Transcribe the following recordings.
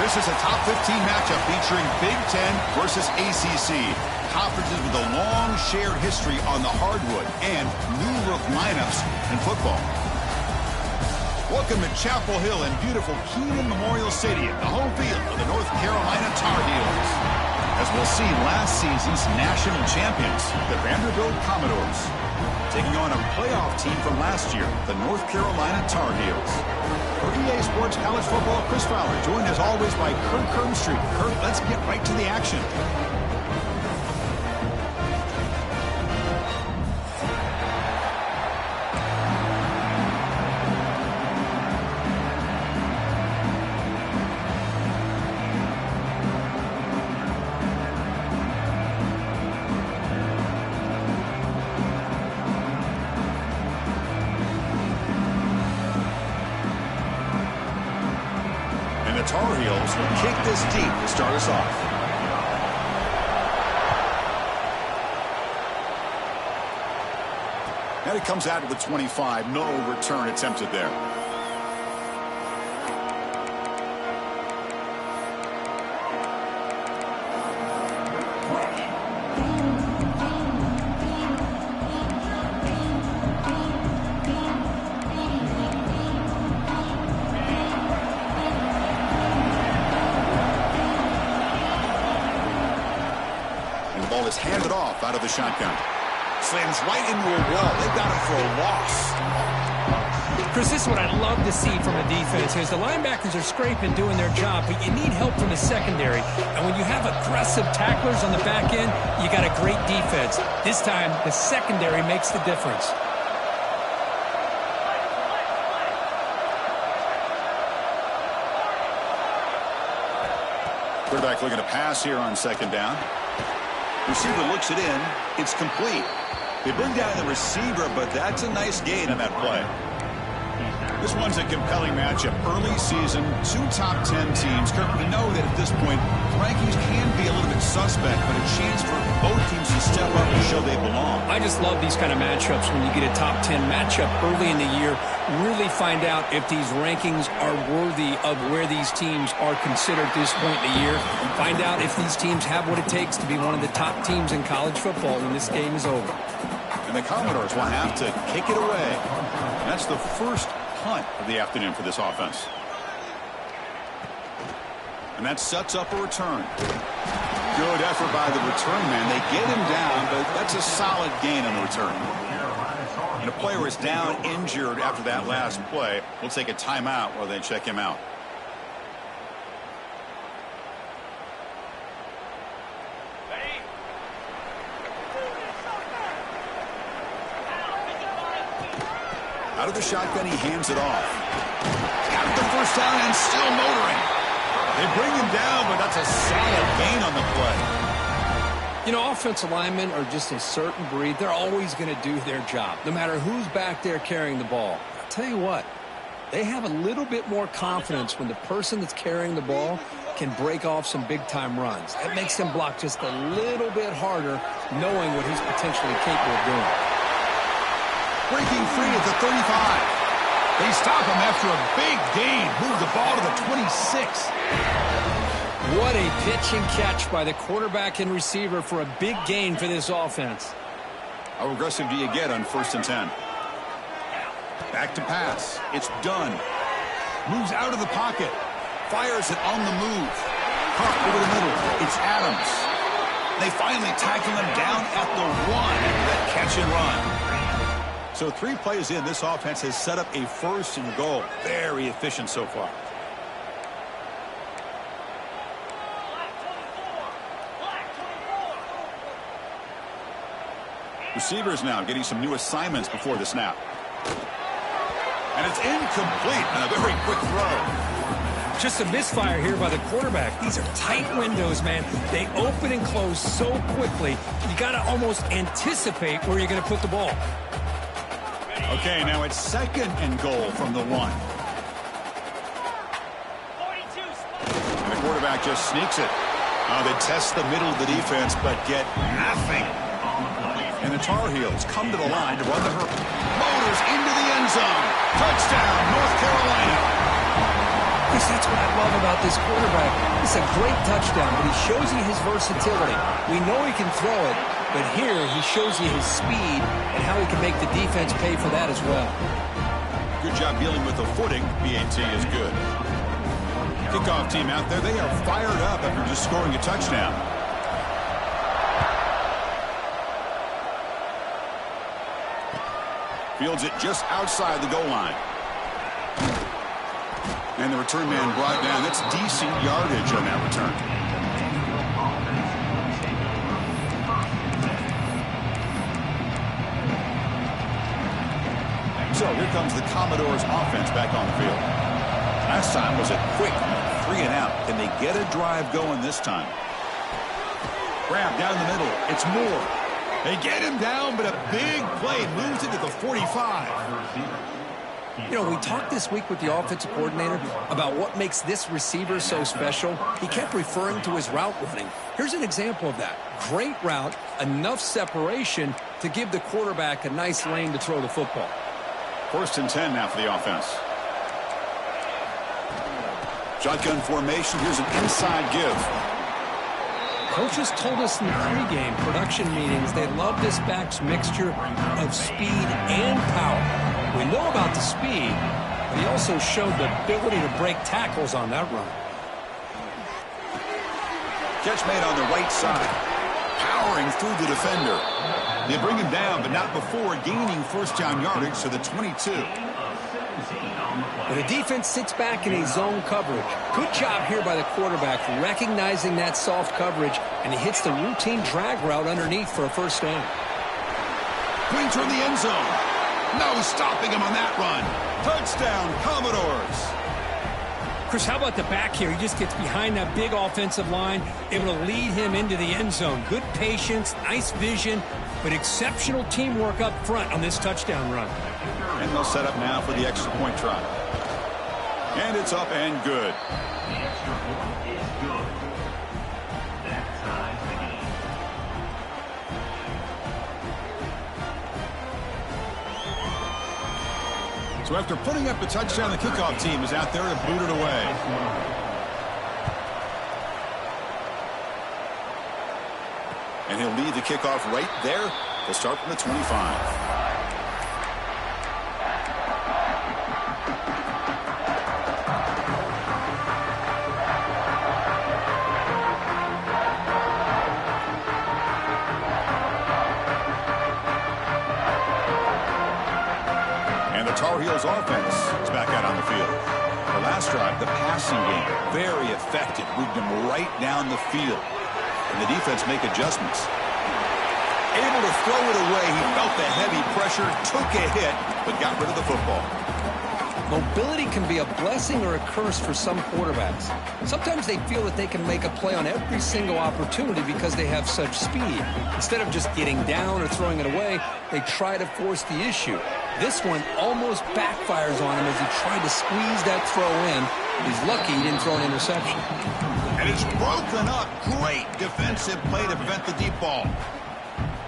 This is a top 15 matchup featuring Big Ten versus ACC. Conferences with a long shared history on the hardwood and new look lineups in football. Welcome to Chapel Hill in beautiful Kenan Memorial Stadium, the home field of the North Carolina Tar Heels. As we'll see last season's national champions, the Vanderbilt Commodores, taking on a playoff team from last year, the North Carolina Tar Heels. For EA Sports College Football, Chris Fowler, joined as always by Kurt Kirkstreet. Kurt, let's get right to the action. Tar Heels will kick this deep to start us off. And it comes out to the 25. No return attempted there. Is handed off out of the shotgun. Slams right into a wall. They got him for a loss. Chris, this is what I'd love to see from a defense is the linebackers are scraping, doing their job, but you need help from the secondary. And when you have aggressive tacklers on the back end, you got a great defense. This time, the secondary makes the difference. Quarterback looking to pass here on second down. Receiver looks it in. It's complete. They bring down the receiver, but that's a nice gain on that play. This one's a compelling matchup. Early season, two top 10 teams. Kirk, we know that at this point, rankings can be a little bit suspect, but a chance for both teams to step up and show they belong. I just love these kind of matchups when you get a top 10 matchup early in the year. Really find out if these rankings are worthy of where these teams are considered at this point in the year. Find out if these teams have what it takes to be one of the top teams in college football when this game is over. And the Commodores will have to kick it away. That's the first punt of the afternoon for this offense. And that sets up a return. Good effort by the return man. They get him down, but that's a solid gain on the return. And a player is down injured after that last play. We'll take a timeout while they check him out. Out of the shotgun, he hands it off. Got the first down and still motoring. They bring him down, but that's a solid gain on the play. You know, offensive linemen are just a certain breed. They're always going to do their job, no matter who's back there carrying the ball. I'll tell you what, they have a little bit more confidence when the person that's carrying the ball can break off some big-time runs. That makes them block just a little bit harder, knowing what he's potentially capable of doing. Breaking free at the 35. They stop him after a big gain. Move the ball to the 26. What a pitch and catch by the quarterback and receiver for a big gain for this offense. How aggressive do you get on 1st and 10? Back to pass. It's done. Moves out of the pocket. Fires it on the move. Caught over the middle. It's Adams. They finally tackle him down at the 1 after that catch and run. So 3 plays in, this offense has set up a 1st and goal. Very efficient so far. Receivers now getting some new assignments before the snap. And it's incomplete on a very quick throw. Just a misfire here by the quarterback. These are tight windows, man. They open and close so quickly. You got to almost anticipate where you're going to put the ball. Okay, now it's 2nd and goal from the 1. And the quarterback just sneaks it. They test the middle of the defense, but get nothing. And the Tar Heels come to the line to run the motors into the end zone. Touchdown, North Carolina. Chris, that's what I love about this quarterback. It's a great touchdown, but he shows you his versatility. We know he can throw it, but here he shows you his speed and how he can make the defense pay for that as well. Good job dealing with the footing. BAT is good. Kickoff team out there, they are fired up after just scoring a touchdown. Fields it just outside the goal line. And the return man brought down. That's decent yardage on that return. So here comes the Commodores offense back on the field. Last time was a quick 3 and out. Can they get a drive going this time? Grab down the middle. It's Moore. They get him down, but a big play moves it to the 45. You know, we talked this week with the offensive coordinator about what makes this receiver so special. He kept referring to his route running. Here's an example of that. Great route, enough separation to give the quarterback a nice lane to throw the football. 1st and 10 now for the offense. Shotgun formation. Here's an inside give. Coaches told us in the pregame production meetings they love this back's mixture of speed and power. We know about the speed, but he also showed the ability to break tackles on that run. Catch made on the right side. Powering through the defender. They bring him down, but not before gaining first down yardage to the 22. But the defense sits back in a zone coverage. Good job here by the quarterback recognizing that soft coverage, and he hits the routine drag route underneath for a first down. Going toward the end zone. No stopping him on that run. Touchdown, Commodores. Chris, how about the back here? He just gets behind that big offensive line, able to lead him into the end zone. Good patience, nice vision, but exceptional teamwork up front on this touchdown run. And they'll set up now for the extra point try. And it's up and good. So after putting up the touchdown, the kickoff team is out there to boot it away. And he'll lead the kickoff right there. They'll start from the 25. Tar Heels offense is back out on the field. The last drive, the passing game, very effective. Moved them right down the field. And the defense make adjustments. Able to throw it away. He felt the heavy pressure, took a hit, but got rid of the football. Mobility can be a blessing or a curse for some quarterbacks. Sometimes they feel that they can make a play on every single opportunity because they have such speed. Instead of just getting down or throwing it away, they try to force the issue. This one almost backfires on him as he tried to squeeze that throw in. He's lucky he didn't throw an interception. And it's broken up. Great defensive play to prevent the deep ball.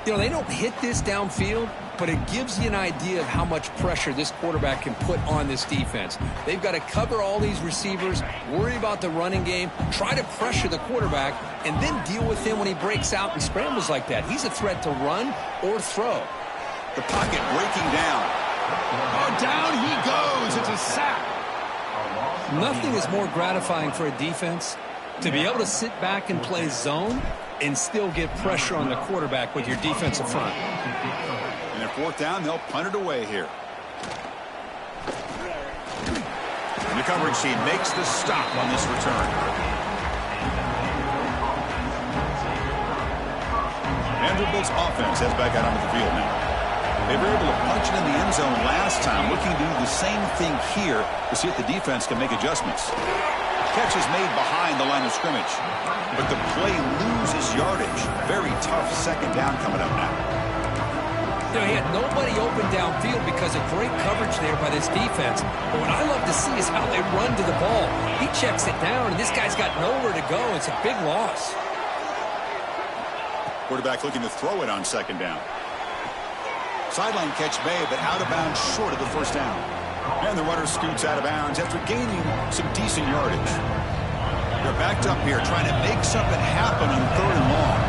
You know, they don't hit this downfield, but it gives you an idea of how much pressure this quarterback can put on this defense. They've got to cover all these receivers, worry about the running game, try to pressure the quarterback, and then deal with him when he breaks out and scrambles like that. He's a threat to run or throw. The pocket breaking down. Oh, down he goes. It's a sack. Nothing is more gratifying for a defense to be able to sit back and play zone and still get pressure on the quarterback with your defensive front. And at 4th down, they'll punt it away here. And the coverage team makes the stop on this return. Vanderbilt's offense heads back out onto the field now. They were able to punch it in the end zone last time, looking to do the same thing here to see if the defense can make adjustments. Catch is made behind the line of scrimmage, but the play loses yardage. Very tough 2nd down coming up now. You know, he had nobody open downfield because of great coverage there by this defense. But what I love to see is how they run to the ball. He checks it down, and this guy's got nowhere to go. It's a big loss. Quarterback looking to throw it on 2nd down. Sideline catch made, but out of bounds short of the 1st down. And the runner scoots out of bounds after gaining some decent yardage. They're backed up here trying to make something happen on 3rd and long.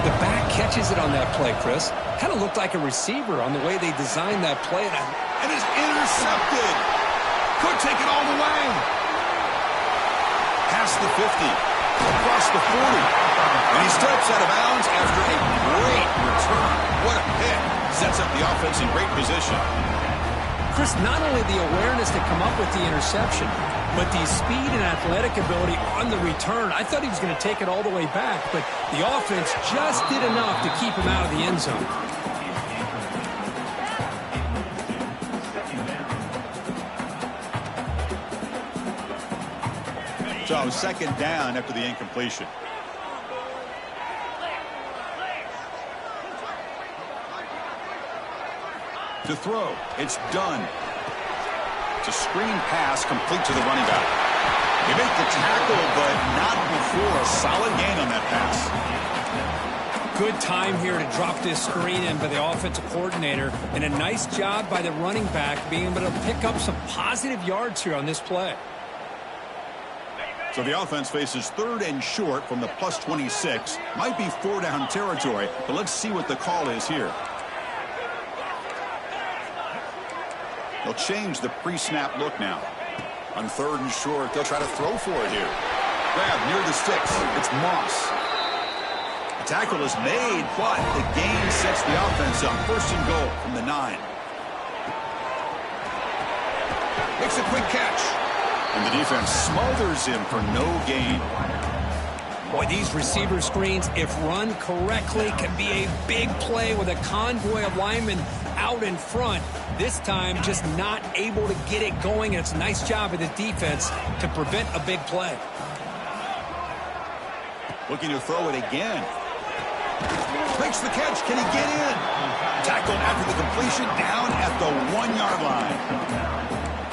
The back catches it on that play, Chris. Kind of looked like a receiver on the way they designed that play. And is intercepted. Could take it all the way. Past the 50. Across the 40. And he steps out of bounds after a great return. What a pick. Sets up the offense in great position. Chris, not only the awareness to come up with the interception, but the speed and athletic ability on the return. I thought he was going to take it all the way back, but the offense just did enough to keep him out of the end zone. So 2nd down after the incompletion. To throw, it's done. It's a screen pass complete to the running back. He made the tackle, but not before a solid gain on that pass. Good time here to drop this screen in by the offensive coordinator, and a nice job by the running back being able to pick up some positive yards here on this play. So the offense faces 3rd and short from the +26. Might be 4-down territory, but let's see what the call is here. They'll change the pre-snap look now. On 3rd and short, they'll try to throw for it here. Grab near the sticks. It's Moss. The tackle is made, but the gain sets the offense up. 1st and goal from the 9. Makes a quick catch. And the defense smothers him for no gain. Boy, these receiver screens, if run correctly, can be a big play with a convoy of linemen out in front. This time, just not able to get it going. And it's a nice job of the defense to prevent a big play. Looking to throw it again. Makes the catch. Can he get in? Tackled after the completion down at the 1-yard line.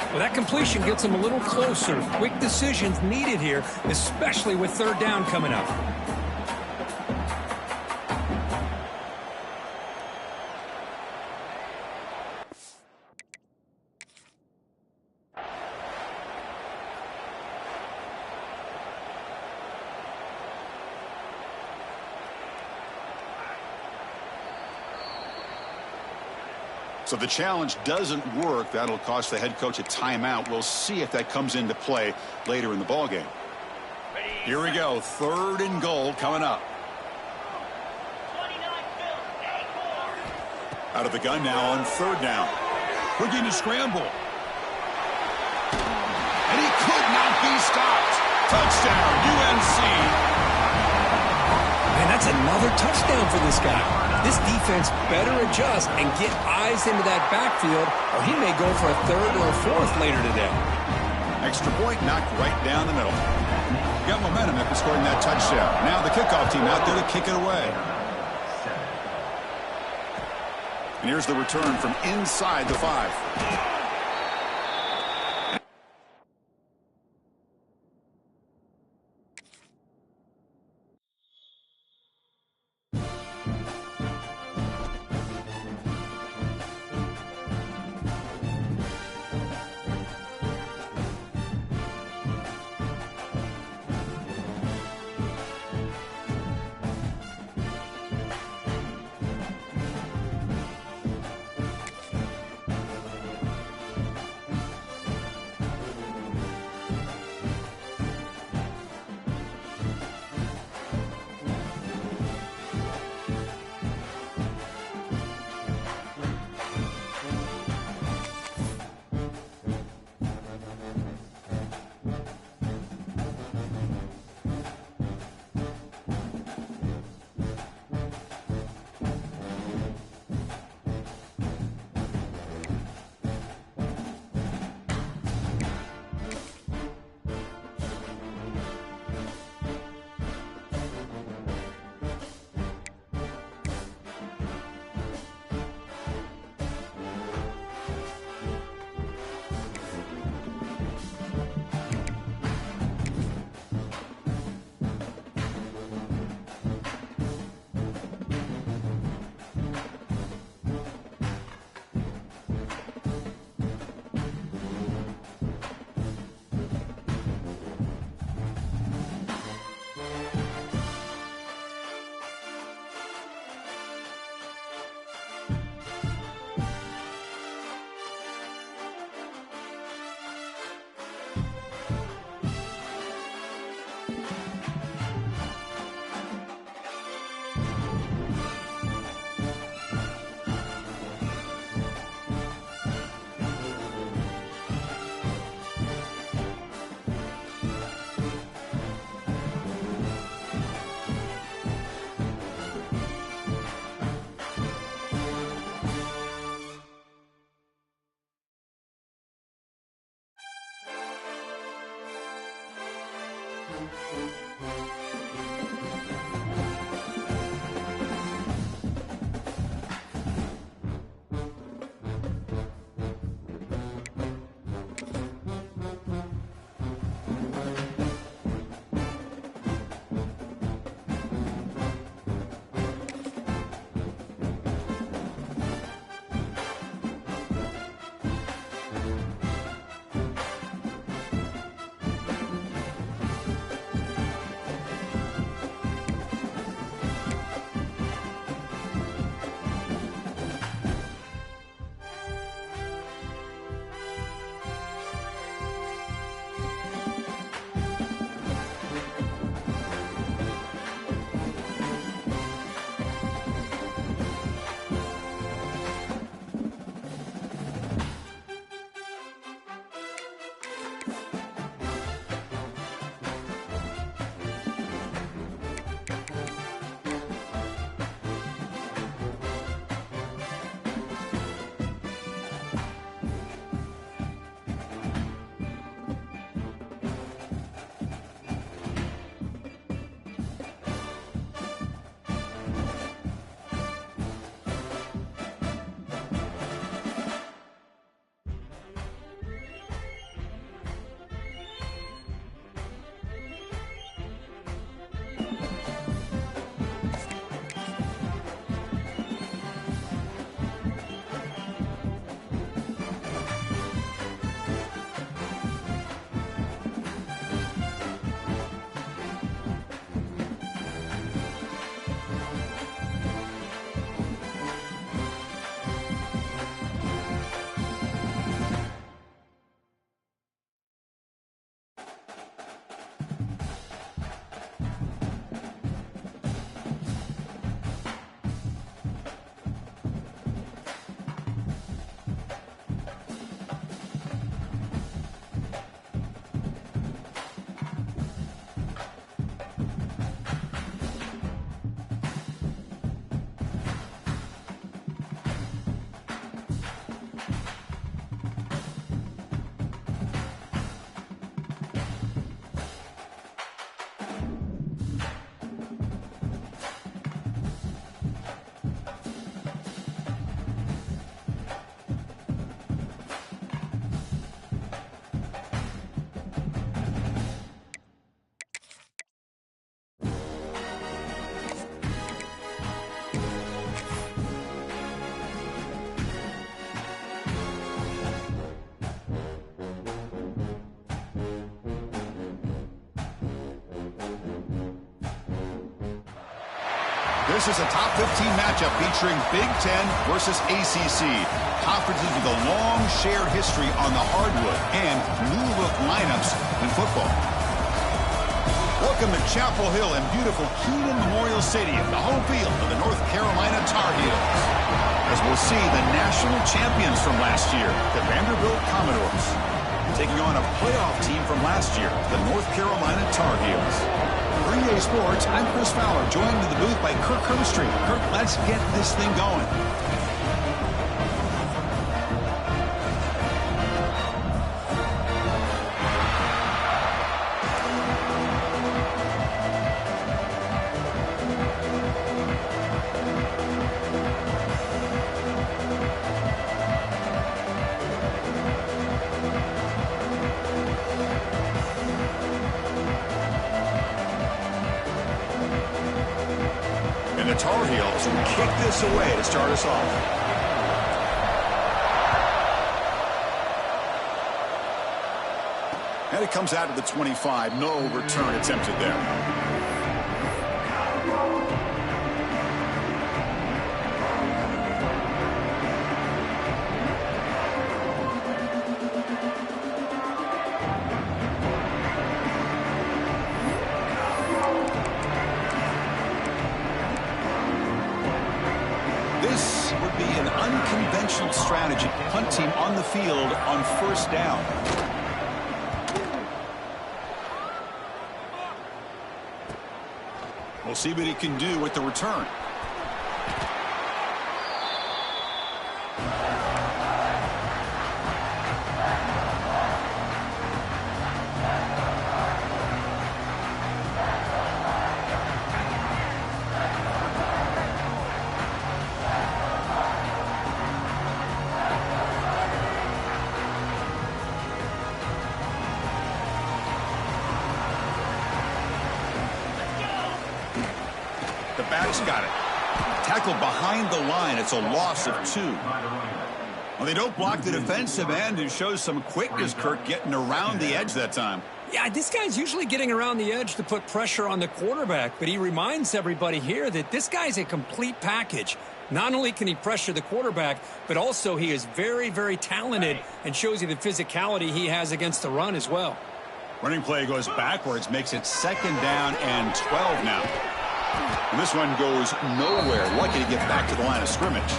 Well, that completion gets him a little closer. Quick decisions needed here, especially with 3rd down coming up. So the challenge doesn't work. That'll cost the head coach a timeout. We'll see if that comes into play later in the ballgame. Here we go. 3rd and goal coming up. Out of the gun now on 3rd down. Looking to scramble. And he could not be stopped. Touchdown, UNC. Man, that's another touchdown for this guy. This defense better adjust and get eyes into that backfield, or he may go for a 3rd or a 4th later today. Extra point knocked right down the middle. Got momentum after scoring that touchdown. Now the kickoff team out there to kick it away. And here's the return from inside the 5. This is a top 15 matchup featuring Big Ten versus ACC. Conferences with a long shared history on the hardwood and new look lineups in football. Welcome to Chapel Hill and beautiful Keenan Memorial Stadium, the home field of the North Carolina Tar Heels. As we'll see the national champions from last year, the Vanderbilt Commodores, taking on a playoff team from last year, the North Carolina Tar Heels. Green Day Sports, I'm Chris Fowler, joined in the booth by Kirk Herbstreit. Kirk, let's get this thing going. The Tar Heels will kick this away to start us off. And it comes out to the 25. No return attempted there. This would be an unconventional strategy. Punt team on the field on first down. We'll see what he can do with the return. back's got it. Tackled behind the line. It's a loss of 2. Well, they don't block the defensive end, who shows some quickness, Kirk, getting around the edge that time. Yeah, this guy's usually getting around the edge to put pressure on the quarterback, but he reminds everybody here that this guy's a complete package. Not only can he pressure the quarterback, but also he is very, very talented and shows you the physicality he has against the run as well. Running play goes backwards, makes it 2nd down and 12 now. And this one goes nowhere. Lucky to get back to the line of scrimmage.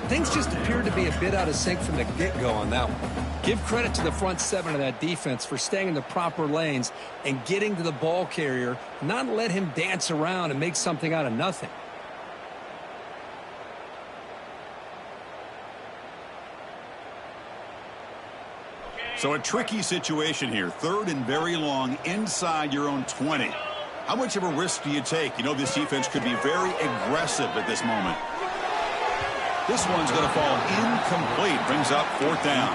Things just appeared to be a bit out of sync from the get-go on that one. Give credit to the front 7 of that defense for staying in the proper lanes and getting to the ball carrier, not let him dance around and make something out of nothing. So a tricky situation here. 3rd and very long inside your own 20. How much of a risk do you take? You know this defense could be very aggressive at this moment. This one's going to fall incomplete. Brings up 4th down.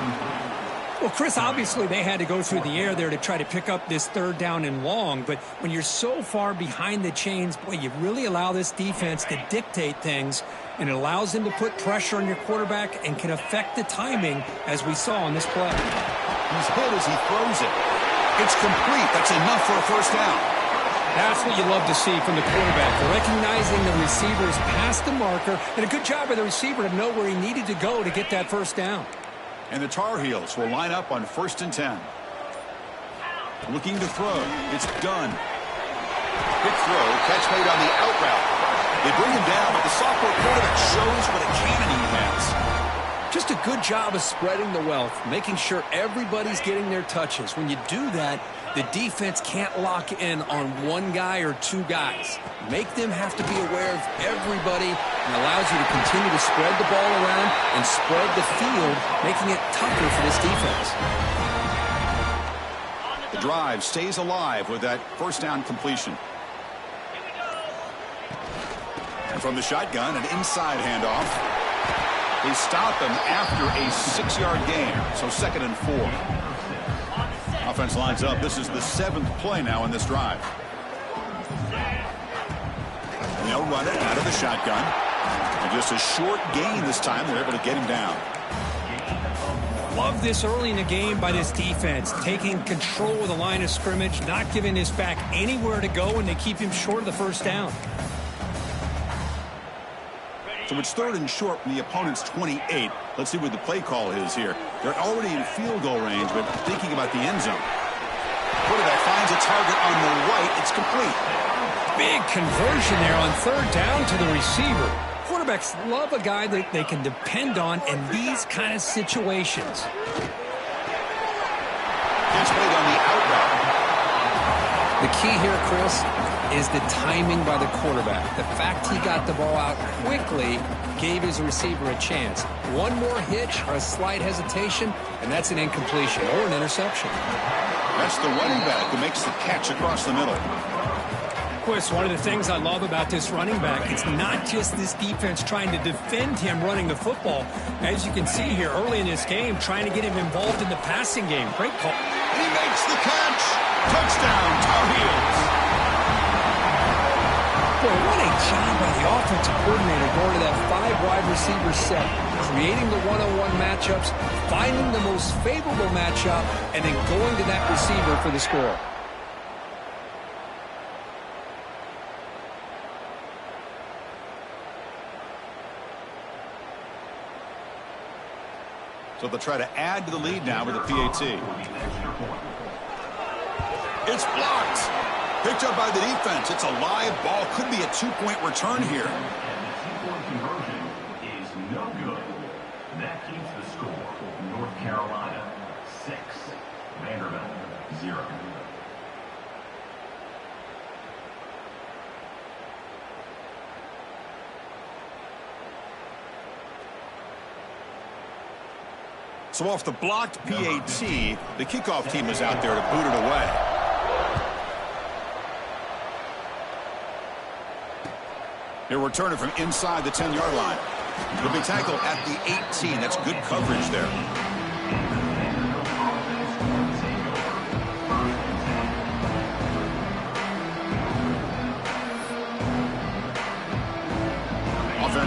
Well, Chris, obviously they had to go through the air there to try to pick up this 3rd down and long. But when you're so far behind the chains, boy, you really allow this defense to dictate things. And it allows them to put pressure on your quarterback and can affect the timing, as we saw on this play. He's hit as he throws it. It's complete. That's enough for a 1st down. That's what you love to see from the quarterback, recognizing the receiver's past the marker, and a good job by the receiver to know where he needed to go to get that 1st down. And the Tar Heels will line up on 1st and 10. Looking to throw. It's done. Quick throw. Catch made on the out route. They bring him down, but the sophomore quarterback shows what a cannon he has. Just a good job of spreading the wealth, making sure everybody's getting their touches. When you do that, the defense can't lock in on 1 guy or 2 guys. Make them have to be aware of everybody, and allows you to continue to spread the ball around and spread the field, making it tougher for this defense. The drive stays alive with that 1st down completion. And from the shotgun, an inside handoff. They stop him after a 6-yard gain, so 2nd and 4. Offense lines up. This is the 7th play now in this drive. And they'll run it out of the shotgun. And just a short gain this time. They're able to get him down. Love this early in the game by this defense, taking control of the line of scrimmage, not giving this back anywhere to go, and they keep him short of the 1st down. So it's 3rd and short from the opponent's 28. Let's see what the play call is here. They're already in field goal range, but thinking about the end zone. Quarterback finds a target on the right. It's complete. Big conversion there on 3rd down to the receiver. Quarterbacks love a guy that they can depend on in these kind of situations. Catch made on the out route. The key here, Chris, is the timing by the quarterback. The fact he got the ball out quickly gave his receiver a chance. One more hitch or a slight hesitation, and that's an incompletion or an interception. That's the running back who makes the catch across the middle. Chris, one of the things I love about this running back, it's not just this defense trying to defend him running the football. As you can see here early in this game, trying to get him involved in the passing game. Great call. He makes the catch. Touchdown, Tar Heels. Boy, what a job by the offensive coordinator going to that 5-wide receiver set, creating the one-on-one matchups, finding the most favorable matchup, and then going to that receiver for the score. So they'll try to add to the lead now with a PAT. It's blocked. Picked up by the defense. It's a live ball. Could be a 2-point return here. Conversion is no good. That keeps the score. North Carolina 6, Vanderbilt 0. So off the blocked PAT, the kickoff team is out there to boot it away. He'll return it from inside the 10-yard line. He'll be tackled at the 18. That's good coverage there.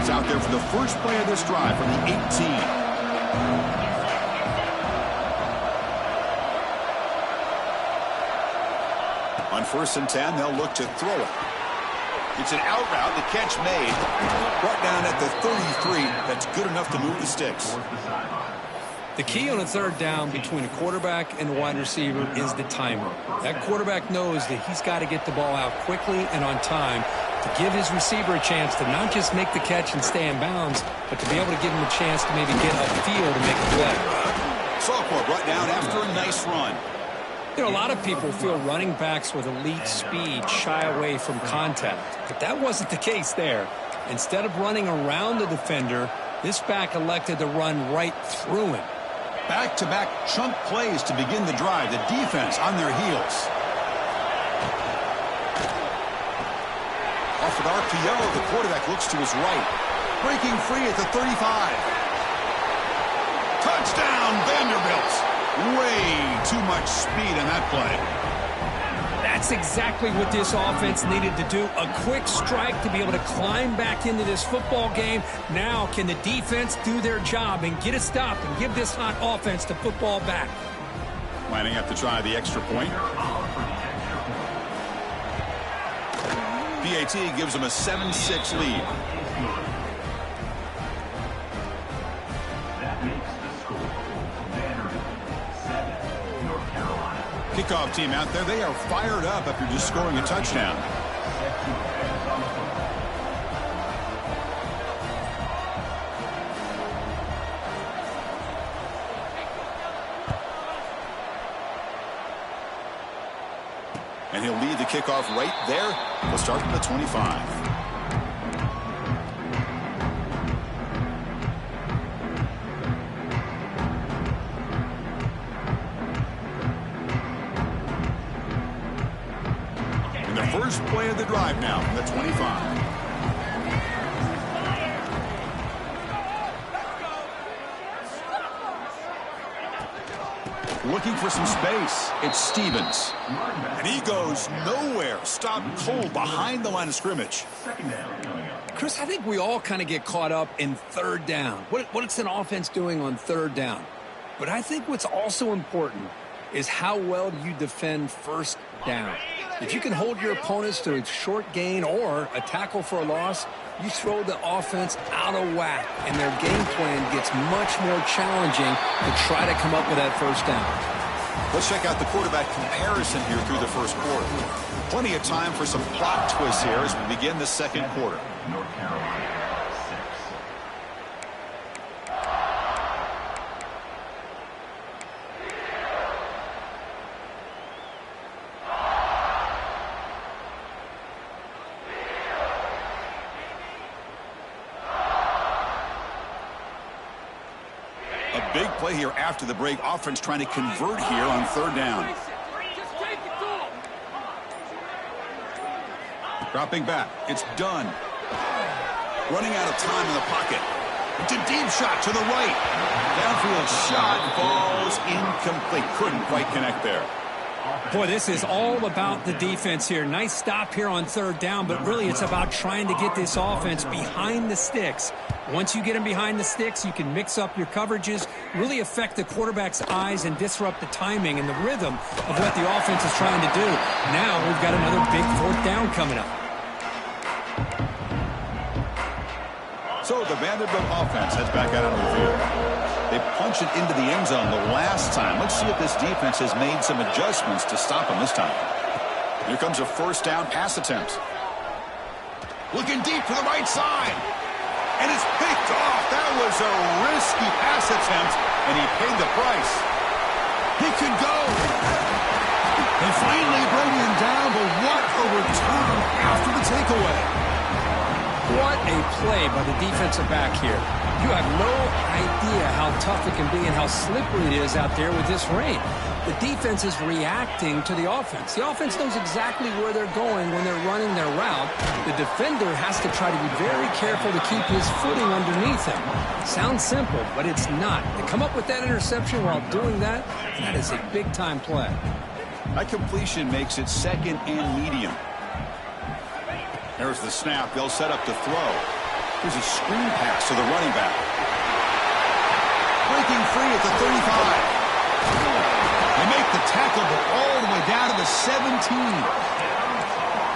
offense out there for the first play of this drive from the 18. On 1st and 10, they'll look to throw it. It's an out route. The catch made. Brought down at the 33. That's good enough to move the sticks. The key on a 3rd down between a quarterback and a wide receiver is the timer. That quarterback knows that he's got to get the ball out quickly and on time to give his receiver a chance to not just make the catch and stay in bounds, but to be able to give him a chance to maybe get upfield and make a play. Sophomore brought down after a nice run. You know, a lot of people feel running backs with elite speed shy away from contact, but that wasn't the case there. Instead of running around the defender, this back elected to run right through him. Back-to-back chunk plays to begin the drive. The defense on their heels. Off an RPO, the quarterback looks to his right. Breaking free at the 35. Touchdown, Vanderbilt. Way too much speed on that play. That's exactly what this offense needed to do. A quick strike to be able to climb back into this football game. Now can the defense do their job and get a stop and give this hot offense the football back? Lining up to try the extra point. PAT gives them a 7-6 lead. That makes the score. Vanderbilt 7, North Carolina. Kickoff team out there, they are fired up after just scoring a touchdown. And he'll lead the kickoff right there. We'll start from the 25. First play of the drive now from the 25. Looking for some space. It's Stevens. And he goes nowhere. Stopped cold behind the line of scrimmage. Chris, I think we all kind of get caught up in 3rd down. What's an offense doing on 3rd down? But I think what's also important is how well do you defend 1st down. If you can hold your opponents to a short gain or a tackle for a loss, you throw the offense out of whack, and their game plan gets much more challenging to try to come up with that 1st down. Let's check out the quarterback comparison here through the 1st quarter. Plenty of time for some plot twists here as we begin the 2nd quarter. North Carolina 6. Big play here after the break. Offense trying to convert here on 3rd down. Dropping back. It's done. Running out of time in the pocket. It's a deep shot to the right. Downfield shot falls incomplete. Couldn't quite connect there. Boy, this is all about the defense here. Nice stop here on 3rd down, but really it's about trying to get this offense behind the sticks. Once you get them behind the sticks, you can mix up your coverages, really affect the quarterback's eyes and disrupt the timing and the rhythm of what the offense is trying to do. Now we've got another big 4th down coming up. So the Vanderbilt offense heads back out on the field. They punch it into the end zone the last time. Let's see if this defense has made some adjustments to stop them this time. Here comes a 1st down pass attempt. Looking deep to the right side. And it's picked off. That was a risky pass attempt, and he paid the price. He could go. They finally bring him down, but what a return after the takeaway. What a play by the defensive back here. You have no idea how tough it can be and how slippery it is out there with this rain. The defense is reacting to the offense. The offense knows exactly where they're going when they're running their route. The defender has to try to be very careful to keep his footing underneath him. Sounds simple, but it's not. To come up with that interception while doing that, that is a big-time play. That completion makes it 2nd and medium. There's the snap. They'll set up to throw. Here's a screen pass to the running back. Breaking free at the 35. They make the tackle, but all the way down to the 17.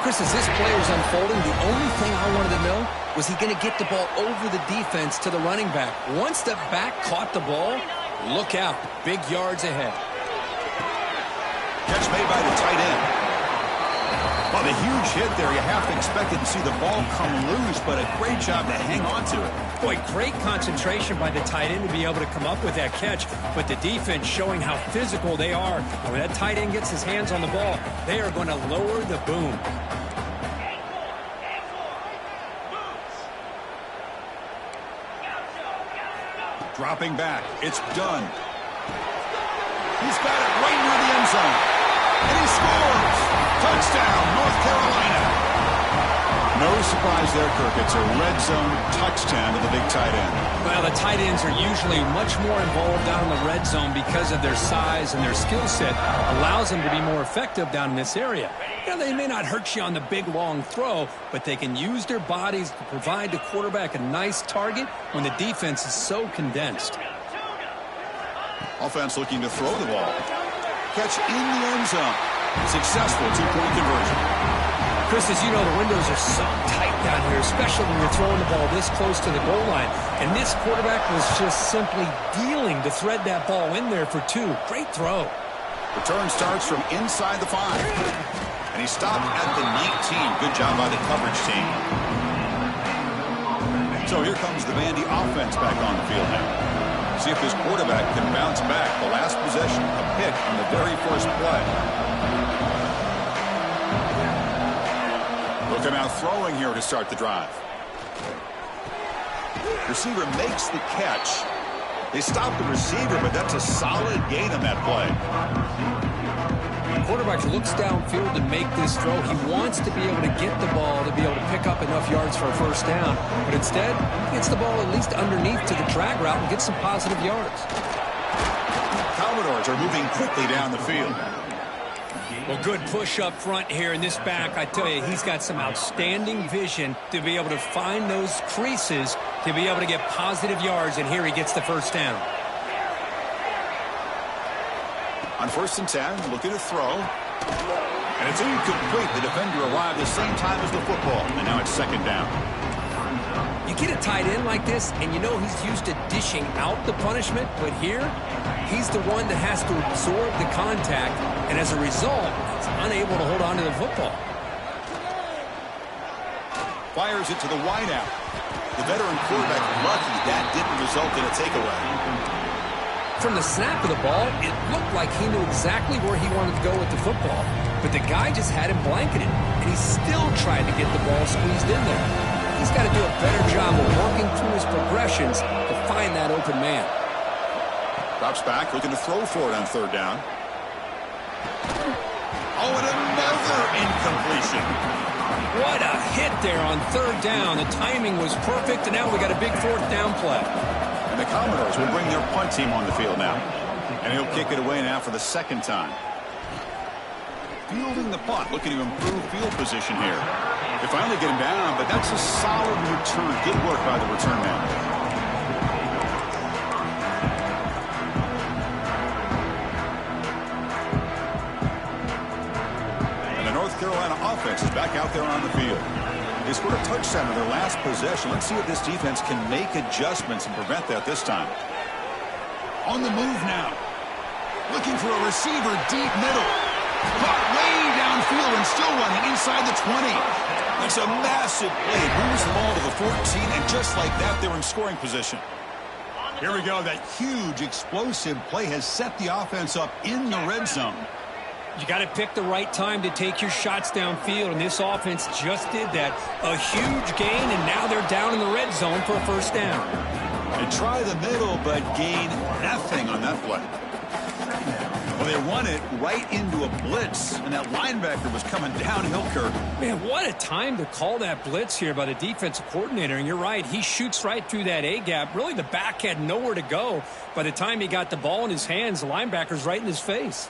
Chris, as this play was unfolding, the only thing I wanted to know was he going to get the ball over the defense to the running back. Once the back caught the ball, look out. Big yards ahead. Catch made by the tight end. Well, the huge hit there. You have to expect it to see the ball come loose, but a great job to hang on to it. Boy, great concentration by the tight end to be able to come up with that catch, but the defense showing how physical they are. And when that tight end gets his hands on the ball, they are going to lower the boom. Dropping back. It's done. He's got it right near the end zone. And he scores! Touchdown, North Carolina! No surprise there, Kirk. It's a red zone touchdown to the big tight end. Well, the tight ends are usually much more involved down in the red zone because of their size and their skill set. Allows them to be more effective down in this area. You know, they may not hurt you on the big, long throw, but they can use their bodies to provide the quarterback a nice target when the defense is so condensed. Offense looking to throw the ball. Catch in the end zone. Successful two-point conversion. Chris, as you know, the windows are so tight down here, especially when you're throwing the ball this close to the goal line. And this quarterback was just simply dealing to thread that ball in there for two. Great throw. Return starts from inside the 5. And he stopped at the 19. Good job by the coverage team. So here comes the Vandy offense back on the field now. See if this quarterback can bounce back. The last possession, a pick on the very first play. Look him out throwing here to start the drive. Receiver makes the catch. They stop the receiver, but that's a solid gain on that play. The quarterback looks downfield to make this throw. He wants to be able to get the ball to be able to pick up enough yards for a first down. But instead, he gets the ball at least underneath to the drag route and gets some positive yards. Commodores are moving quickly down the field. Well, good push up front here in this back. I tell you, he's got some outstanding vision to be able to find those creases to be able to get positive yards, and here he gets the first down. On 1st and 10, looking to throw. And it's incomplete. The defender arrived the same time as the football, and now it's 2nd down. You get a tight end like this, and you know he's used to dishing out the punishment, but here, he's the one that has to absorb the contact, and as a result, he's unable to hold on to the football. Fires it to the wideout. The veteran quarterback lucky that didn't result in a takeaway. From the snap of the ball, it looked like he knew exactly where he wanted to go with the football, but the guy just had him blanketed, and he still tried to get the ball squeezed in there. He's got to do a better job of working through his progressions to find that open man. Drops back, looking to throw for it on 3rd down. Oh, and another incompletion. What a hit there on 3rd down. The timing was perfect, and now we got a big 4th down play. And the Commodores will bring their punt team on the field now. And he'll kick it away now for the 2nd time. Fielding the punt, looking to improve field position here. They finally get him down, but that's a solid return. Good work by the return man. And the North Carolina offense is back out there on the field. They scored a touchdown in their last possession. Let's see if this defense can make adjustments and prevent that this time. On the move now. Looking for a receiver deep middle. Caught way downfield and still running inside the 20. That's a massive play. Moves the ball to the 14, and just like that, they're in scoring position. Here we go. That huge, explosive play has set the offense up in the red zone. You got to pick the right time to take your shots downfield, and this offense just did that. A huge gain, and now they're down in the red zone for a first down. They try the middle, but gain nothing on that play. Well, they run it right into a blitz, and that linebacker was coming downhill, Kirk. Man, what a time to call that blitz here by the defensive coordinator, and you're right, he shoots right through that A-gap. Really, the back had nowhere to go. By the time he got the ball in his hands, the linebacker's right in his face.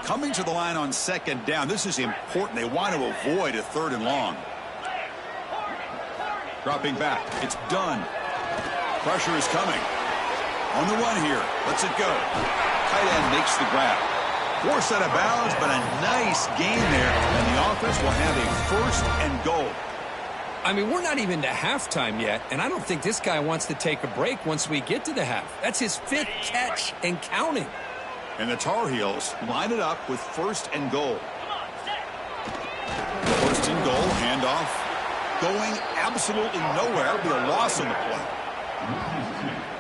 Coming to the line on second down. This is important. They want to avoid a 3rd and long. Dropping back. It's done. Pressure is coming. On the run here. Lets it go. Tight end makes the grab. Forced out of bounds, but a nice gain there. And the offense will have a 1st and goal. I mean, we're not even to halftime yet, and I don't think this guy wants to take a break once we get to the half. That's his 5th catch and counting. And the Tar Heels line it up with 1st and goal. 1st and goal, handoff. Going absolutely nowhere. It'll be a loss on the play.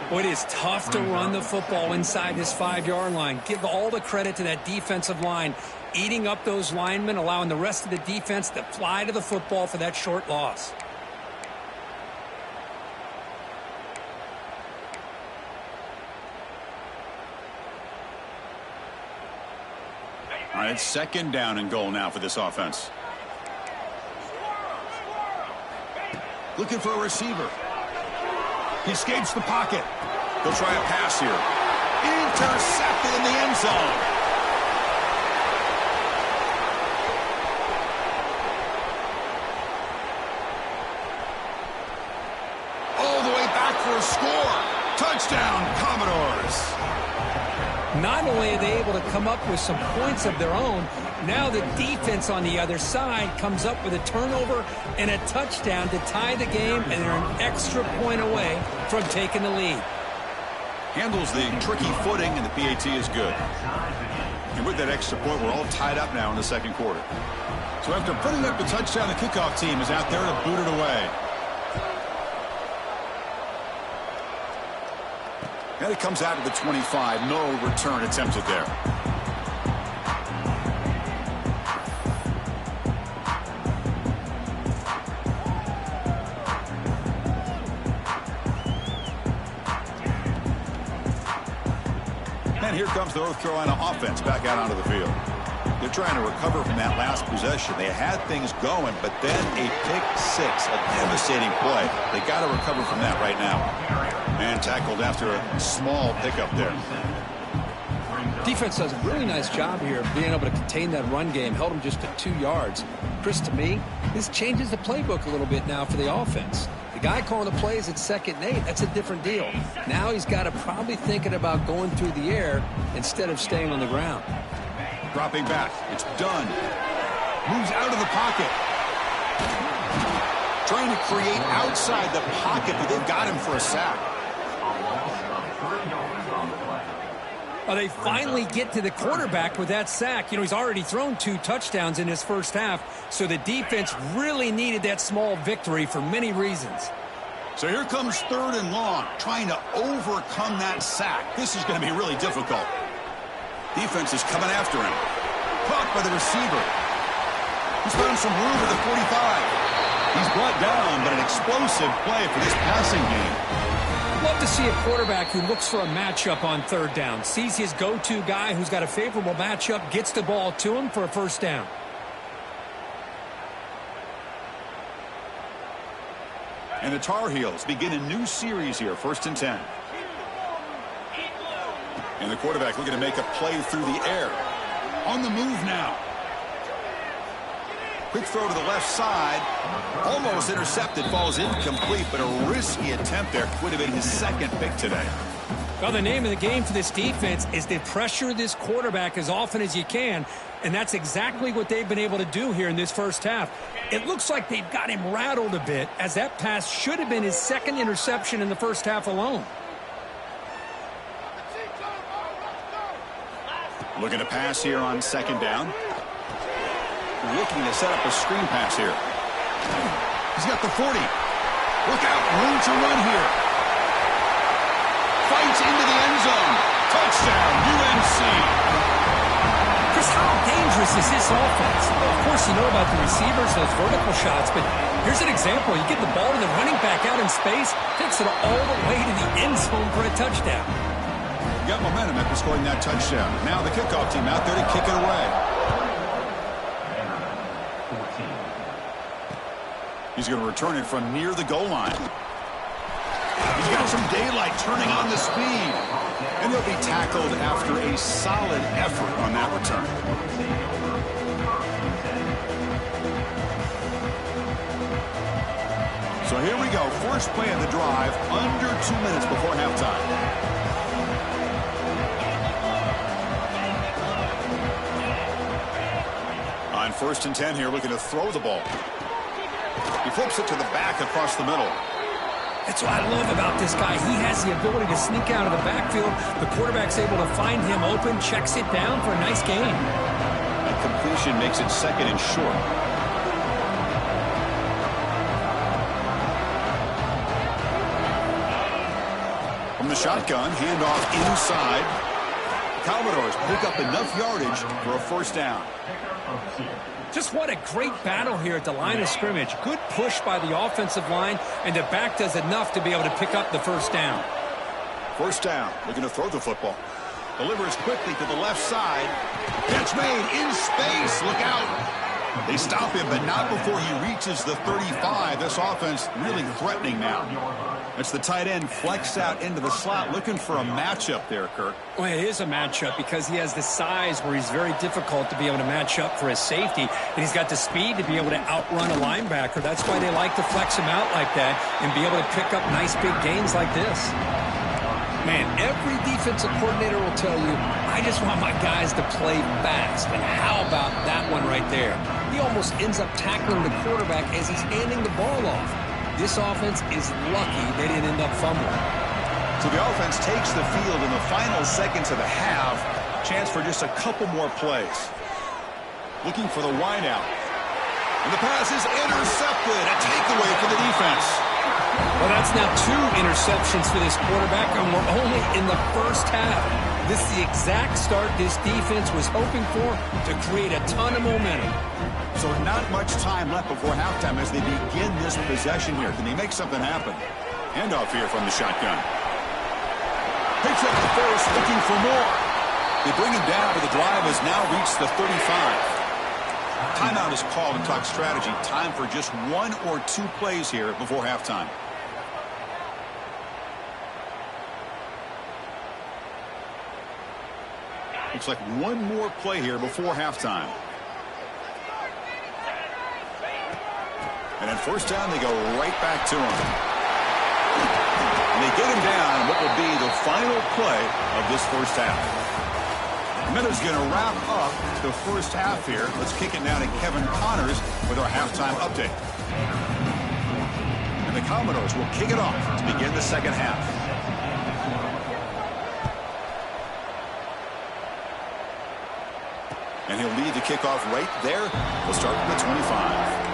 Boy, it is tough to run the football inside this 5-yard line. Give all the credit to that defensive line, eating up those linemen, allowing the rest of the defense to fly to the football for that short loss. All right, 2nd down and goal now for this offense. Looking for a receiver. He escapes the pocket. They'll try a pass here. Intercepted in the end zone. All the way back for a score. Touchdown, Commodores. Not only are they able to come up with some points of their own, now the defense on the other side comes up with a turnover and a touchdown to tie the game, and they're an extra point away from taking the lead. Handles the tricky footing, and the PAT is good. And with that extra point, we're all tied up now in the 2nd quarter. So after putting up the touchdown, the kickoff team is out there to boot it away. And it comes out of the 25. No return attempted there. And here comes the North Carolina offense back out onto the field. They're trying to recover from that last possession. They had things going, but then a pick 6, a devastating play. They got to recover from that right now. And tackled after a small pickup there. Defense does a really nice job here of being able to contain that run game. Held them just to 2 yards. Chris, to me, this changes the playbook a little bit now for the offense. The guy calling the plays at 2nd and 8, that's a different deal. Now he's got to probably thinking about going through the air instead of staying on the ground. Dropping back. It's done. Moves out of the pocket. Trying to create outside the pocket, but they've got him for a sack. Well, they finally get to the quarterback with that sack. You know, he's already thrown 2 touchdowns in his first half, so the defense really needed that small victory for many reasons. So here comes 3rd and long, trying to overcome that sack. This is going to be really difficult. Defense is coming after him. Caught by the receiver. He's found some room at the 45. He's brought down, but an explosive play for this passing game. Love to see a quarterback who looks for a matchup on 3rd down. Sees his go-to guy who's got a favorable matchup, gets the ball to him for a 1st down. And the Tar Heels begin a new series here, 1st and 10. And the quarterback looking to make a play through the air. On the move now. Quick throw to the left side. Almost intercepted. Falls incomplete, but a risky attempt there. Would have been his 2nd pick today. Well, the name of the game for this defense is to pressure this quarterback as often as you can, and that's exactly what they've been able to do here in this first half. It looks like they've got him rattled a bit, as that pass should have been his 2nd interception in the first half alone. Looking to pass here on 2nd down. Looking to set up a screen pass here. He's got the 40. Look out, room to run here. Fights into the end zone. Touchdown, UNC. Chris, how dangerous is this offense? Well, of course, you know about the receivers, those vertical shots, but here's an example. You get the ball to the running back out in space, takes it all the way to the end zone for a touchdown. Got momentum after scoring that touchdown. Now the kickoff team out there to kick it away. He's going to return it from near the goal line. He's got some daylight turning on the speed. And he'll be tackled after a solid effort on that return. So here we go. First play of the drive, under 2 minutes before halftime. On 1st and 10 here, looking to throw the ball. He flips it to the back across the middle. That's what I love about this guy. He has the ability to sneak out of the backfield. The quarterback's able to find him open, checks it down for a nice gain. That completion makes it 2nd and short. From the shotgun, handoff inside. Commodores pick up enough yardage for a 1st down. Just what a great battle here at the line of scrimmage. Good push by the offensive line, and the back does enough to be able to pick up the 1st down. 1st down, looking to throw the football. Delivers quickly to the left side. Catch made in space. Look out. They stop him, but not before he reaches the 35. This offense really threatening now. That's the tight end flexed out into the slot, looking for a matchup there, Kirk. Well, it is a matchup because he has the size where he's very difficult to be able to match up for his safety, and he's got the speed to be able to outrun a linebacker. That's why they like to flex him out like that and be able to pick up nice big gains like this. Man, every defensive coordinator will tell you, I just want my guys to play fast. And how about that one right there? He almost ends up tackling the quarterback as he's handing the ball off. This offense is lucky they didn't end up fumbling. So the offense takes the field in the final seconds of the half. Chance for just a couple more plays. Looking for the wideout. And the pass is intercepted. A takeaway for the defense. Well, that's now 2 interceptions for this quarterback, and we're only in the 1st half. This is the exact start this defense was hoping for to create a ton of momentum. So not much time left before halftime as they begin this possession here. Can they make something happen? Handoff here from the shotgun. Picks up the first, looking for more. They bring him down, but the drive has now reached the 35. Timeout is called to talk strategy. Time for just 1 or 2 plays here before halftime. Looks like 1 more play here before halftime. And then 1st down, they go right back to him. And they get him down what will be the final play of this 1st half. Minutes going to wrap up the 1st half here. Let's kick it now to Kevin Connors with our halftime update. And the Commodores will kick it off to begin the 2nd half. And he'll lead the kickoff right there. We'll start with the 25.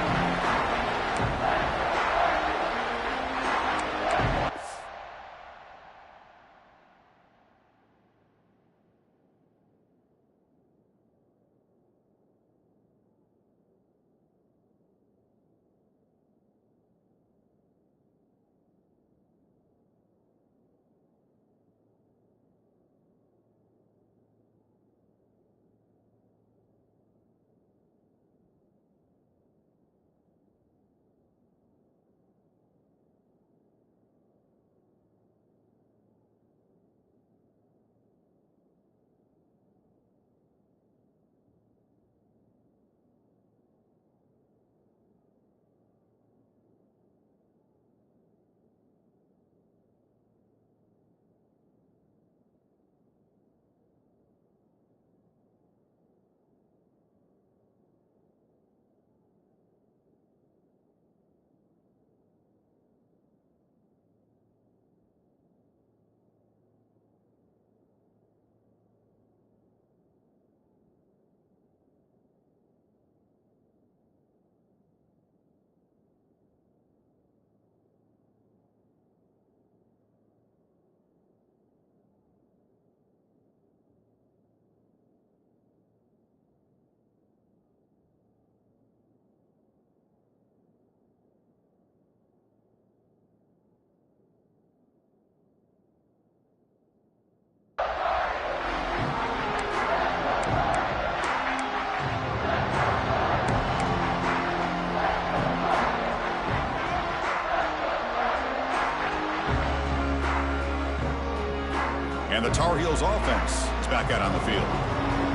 And the Tar Heels offense is back out on the field.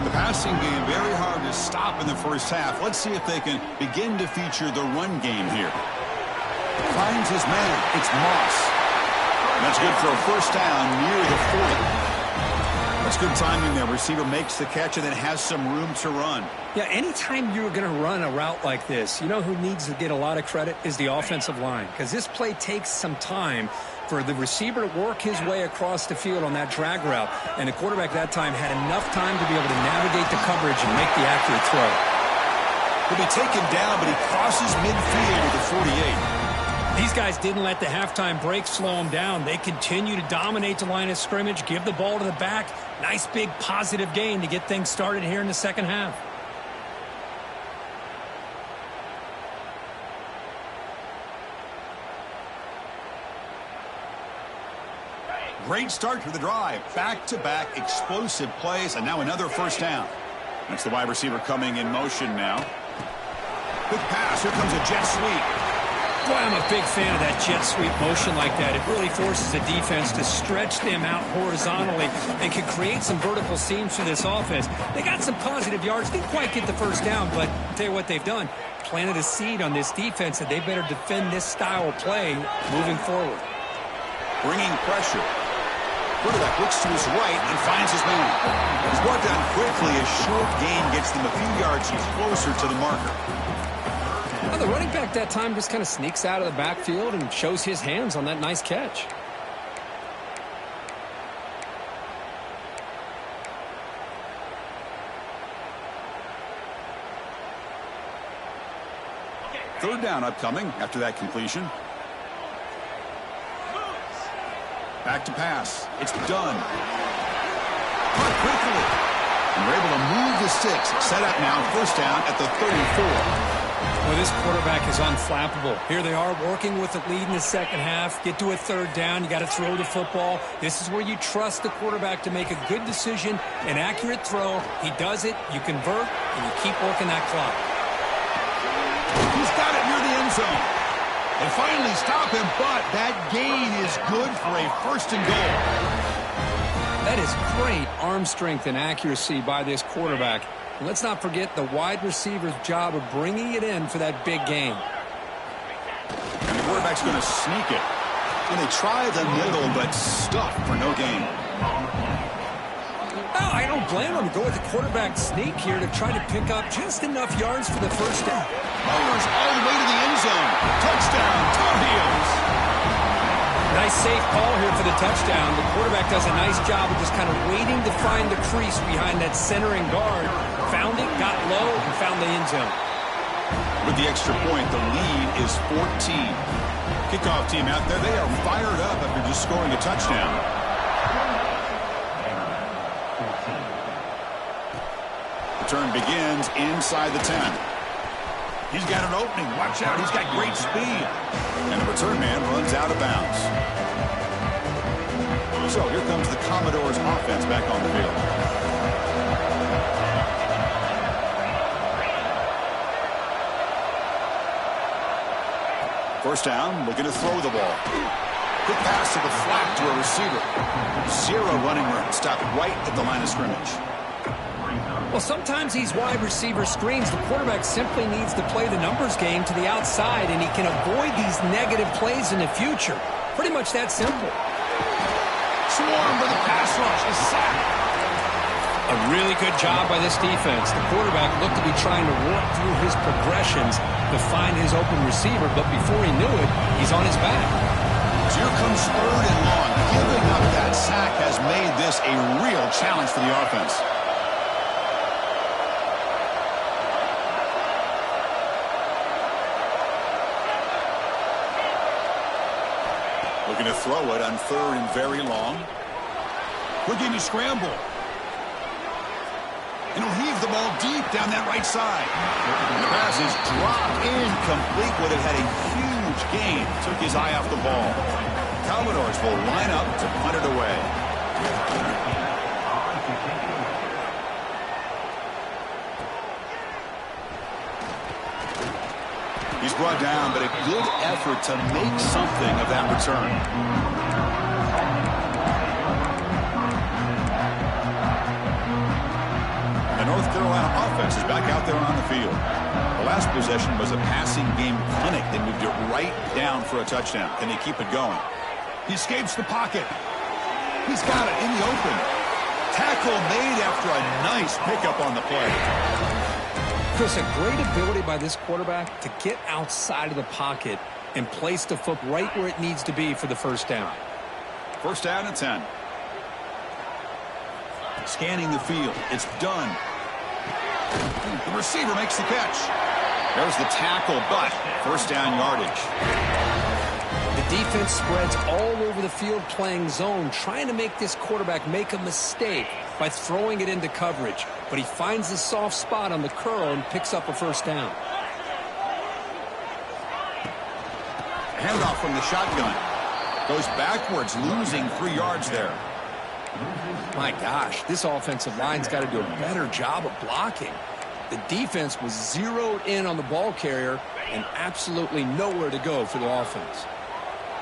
The passing game very hard to stop in the first half. Let's see if they can begin to feature the run game here. Finds his man. It's Moss. And that's good for a first down near the 40. That's good timing there. Receiver makes the catch and then has some room to run. Yeah, anytime you're going to run a route like this, you know who needs to get a lot of credit is the offensive line. Because this play takes some time for the receiver to work his way across the field on that drag route. And the quarterback that time had enough time to be able to navigate the coverage and make the accurate throw. He'll be taken down, but he crosses midfield at the 48. These guys didn't let the halftime break slow them down. They continue to dominate the line of scrimmage, give the ball to the back. Nice big positive gain to get things started here in the second half. Great start to the drive. Back-to-back explosive plays, and now another first down. That's the wide receiver coming in motion now. Quick pass. Here comes a jet sweep. Boy, I'm a big fan of that jet sweep motion like that. It really forces the defense to stretch them out horizontally and can create some vertical seams for this offense. They got some positive yards. Didn't quite get the first down, but I'll tell you what they've done. Planted a seed on this defense that they better defend this style of play moving forward. Bringing pressure. Quarterback looks to his right and finds his man. He's brought down quickly. A short gain gets them a few yards closer to the marker. Well, the running back that time just kind of sneaks out of the backfield and shows his hands on that nice catch. Third down upcoming after that completion. Back to pass. It's done. Caught quickly. And we're able to move the sticks. Set up now. First down at the 34. Well, this quarterback is unflappable. Here they are working with the lead in the second half. Get to a third down. You got to throw the football. This is where you trust the quarterback to make a good decision, an accurate throw. He does it. You convert, and you keep working that clock. He's got it near the end zone. They finally stop him, but that gain is good for a first and goal. That is great arm strength and accuracy by this quarterback. And let's not forget the wide receiver's job of bringing it in for that big game. And the quarterback's going to sneak it. And they try the middle, but stuff for no gain. Oh, I don't blame them to go with the quarterback sneak here to try to pick up just enough yards for the first down. Powers all the way to the end zone. Touchdown, Tar Heels. Nice safe call here for the touchdown. The quarterback does a nice job of just kind of waiting to find the crease behind that centering guard. Found it, got low, and found the end zone. With the extra point, the lead is 14. Kickoff team out there, they are fired up after just scoring a touchdown. Return begins inside the 10. He's got an opening. Watch out. He's got great speed. And the return man runs out of bounds. So here comes the Commodores offense back on the field. First down, looking to throw the ball. Quick pass to the flat to a receiver. Zero running room. Stopped right at the line of scrimmage. Well, sometimes these wide receiver screens, the quarterback simply needs to play the numbers game to the outside, and he can avoid these negative plays in the future. Pretty much that simple. Swarm for the pass rush. A sack. A really good job by this defense. The quarterback looked to be trying to work through his progressions to find his open receiver, but before he knew it, he's on his back. So here comes third and long. Giving up that sack has made this a real challenge for the offense. Looking to throw it on third and very long. We're getting a scramble. And he'll heave the ball deep down that right side. And the pass is dropped incomplete. Would have had a huge gain. Took his eye off the ball. Commodores will line up to punt it away. He's brought down, but a good effort to make something of that return. North Carolina offense is back out there on the field. The last possession was a passing game clinic. They moved it right down for a touchdown. Can they keep it going? He escapes the pocket. He's got it in the open. Tackle made after a nice pickup on the play. Chris, a great ability by this quarterback to get outside of the pocket and place the foot right where it needs to be for the first down. First down and 10. Scanning the field. It's done. The receiver makes the catch. There's the tackle, but first down yardage. The defense spreads all over the field playing zone, trying to make this quarterback make a mistake by throwing it into coverage. But he finds the soft spot on the curl and picks up a first down. Handoff from the shotgun. Goes backwards, losing 3 yards there. My gosh, this offensive line's got to do a better job of blocking. The defense was zeroed in on the ball carrier and absolutely nowhere to go for the offense.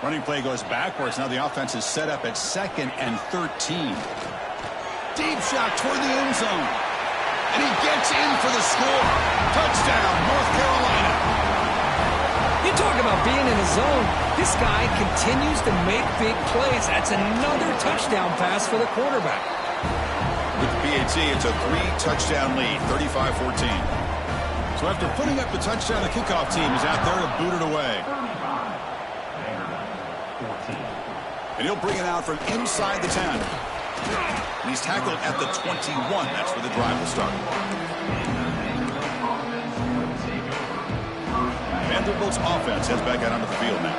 Running play goes backwards. Now the offense is set up at 2nd and 13. Deep shot toward the end zone. And he gets in for the score. Touchdown, North Carolina. You talk about being in a zone. This guy continues to make big plays. That's another touchdown pass for the quarterback. With the PAT, it's a 3-touchdown lead, 35-14. So after putting up the touchdown, the kickoff team is out there to boot it away. And he'll bring it out from inside the 10. And he's tackled at the 21. That's where the drive will start. Vanderbilt's offense heads back out onto the field now.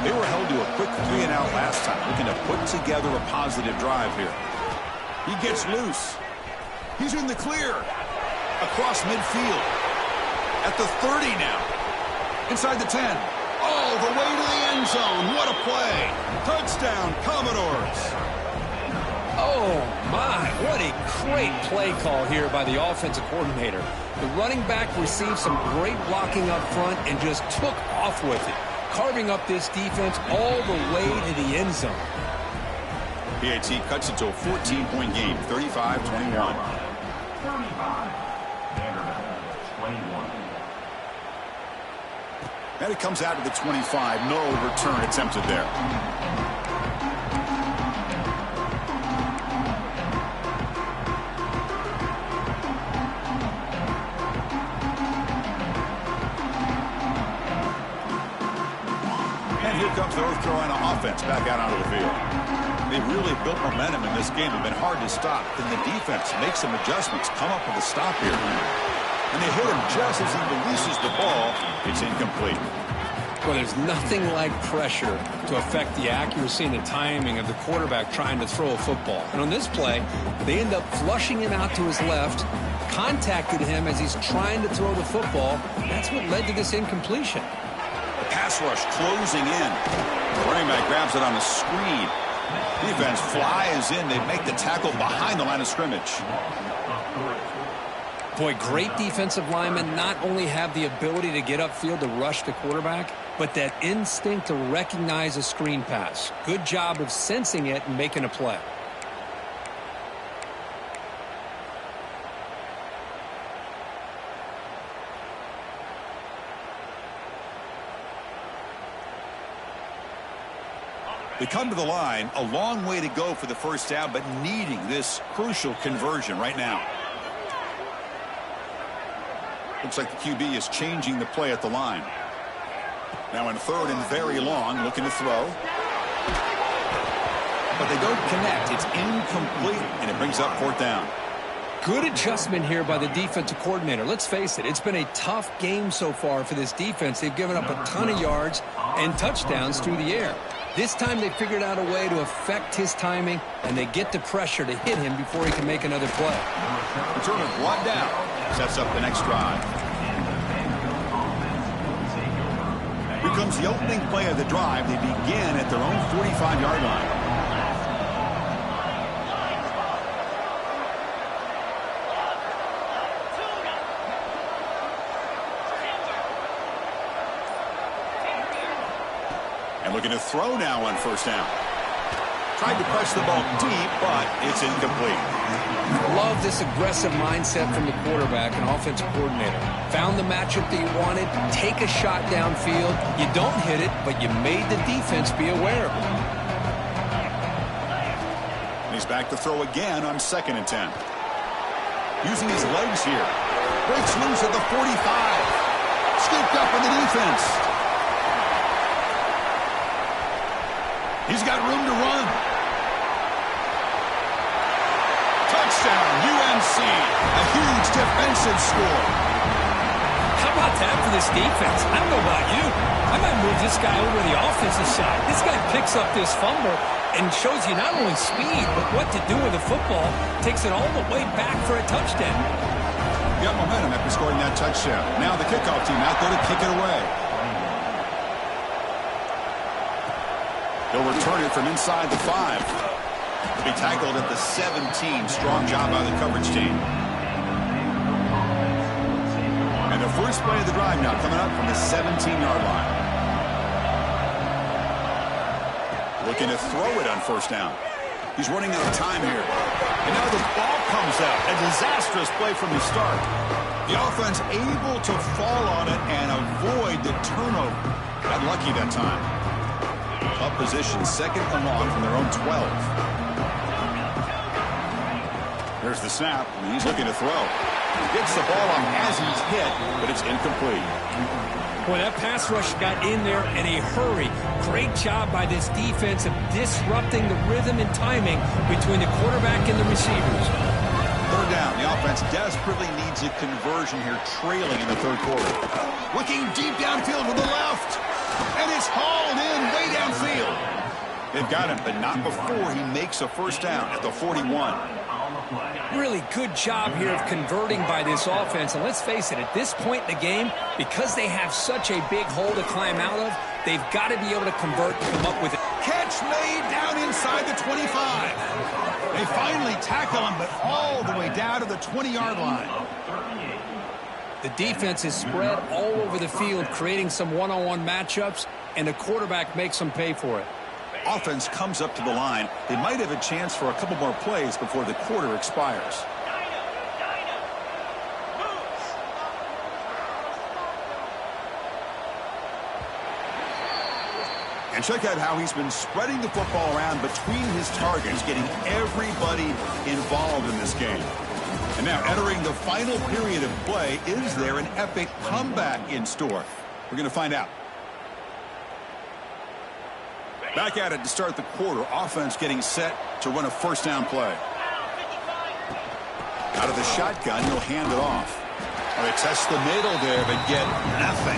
They were held to a quick 3-and-out last time, looking to put together a positive drive here. He gets loose. He's in the clear. Across midfield. At the 30 now. Inside the 10. All the way to the end zone. What a play. Touchdown, Commodores. Oh, my. What a great play call here by the offensive coordinator. The running back received some great blocking up front and just took off with it, carving up this defense all the way to the end zone. PAT cuts it to a 14-point game, 35-21. 35. Vanderbilt, 21. And it comes out to the 25. No return attempted there. And here comes the North Carolina offense back out onto the field. They've really built momentum in this game. It's been hard to stop. Then the defense makes some adjustments, come up with a stop here. And they hit him just as he releases the ball. It's incomplete. Well, there's nothing like pressure to affect the accuracy and the timing of the quarterback trying to throw a football. And on this play, they end up flushing him out to his left, contacted him as he's trying to throw the football. That's what led to this incompletion. The pass rush closing in. The running back grabs it on the screen. Defense flies in. They make the tackle behind the line of scrimmage. Boy, great defensive linemen not only have the ability to get upfield to rush the quarterback, but that instinct to recognize a screen pass. Good job of sensing it and making a play. They come to the line, a long way to go for the first down, but needing this crucial conversion right now. Looks like the QB is changing the play at the line. Now in 3rd and very long, looking to throw. But they don't connect. It's incomplete, and it brings up 4th down. Good adjustment here by the defensive coordinator. Let's face it, it's been a tough game so far for this defense. They've given up a ton of yards and touchdowns through the air. This time they figured out a way to affect his timing, and they get the pressure to hit him before he can make another play. Return of 1 down. Sets up the next drive. Here comes the opening play of the drive. They begin at their own 45-yard line. And looking to throw now on 1st down. Tried to press the ball deep, but it's incomplete. Love this aggressive mindset from the quarterback and offensive coordinator. Found the matchup that you wanted, take a shot downfield. You don't hit it, but you made the defense be aware of it. He's back to throw again on 2nd and 10. Using his legs here. Breaks loose at the 45. Scooped up in the defense. He's got room to run. Touchdown, UNC. A huge defensive score. How about that for this defense? I don't know about you. I might move this guy over to the offensive side. This guy picks up this fumble and shows you not only speed, but what to do with the football. Takes it all the way back for a touchdown. Got momentum after scoring that touchdown. Now the kickoff team out there to kick it away. He'll return it from inside the 5. He'll be tackled at the 17. Strong job by the coverage team. And the first play of the drive now coming up from the 17-yard line. Looking to throw it on 1st down. He's running out of time here. And now the ball comes out. A disastrous play from the start. The offense able to fall on it and avoid the turnover. Got lucky that time. Up position, 2nd and long from their own 12. There's the snap, and he's looking to throw. Gets the ball up as he's hit, but it's incomplete. Boy, that pass rush got in there in a hurry. Great job by this defense of disrupting the rhythm and timing between the quarterback and the receivers. 3rd down. The offense desperately needs a conversion here, trailing in the 3rd quarter. Looking deep downfield with the left. And it's hauled in way downfield. They've got him, but not before he makes a 1st down at the 41. Really good job here of converting by this offense. And let's face it, at this point in the game, because they have such a big hole to climb out of, they've got to be able to convert and come up with it. Catch made down inside the 25. They finally tackle him, but all the way down to the 20-yard line. The defense is spread all over the field, creating some one-on-one matchups, and the quarterback makes them pay for it. Offense comes up to the line. They might have a chance for a couple more plays before the quarter expires. And check out how he's been spreading the football around between his targets, getting everybody involved in this game. And now entering the final period of play, is there an epic comeback in store? We're going to find out. Back at it to start the quarter. Offense getting set to run a 1st down play. Out of the shotgun, he'll hand it off. They test the middle there, but get nothing.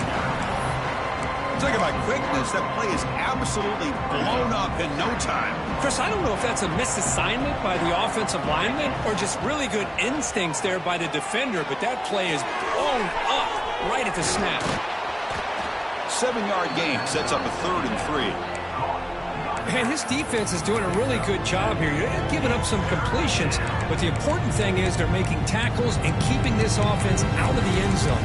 Talking about quickness, that play is absolutely blown up in no time. Chris, I don't know if that's a misassignment by the offensive lineman or just really good instincts there by the defender, but that play is blown up right at the snap. 7-yard gain sets up a 3rd and 3. Man, this defense is doing a really good job here. You're giving up some completions, but the important thing is they're making tackles and keeping this offense out of the end zone.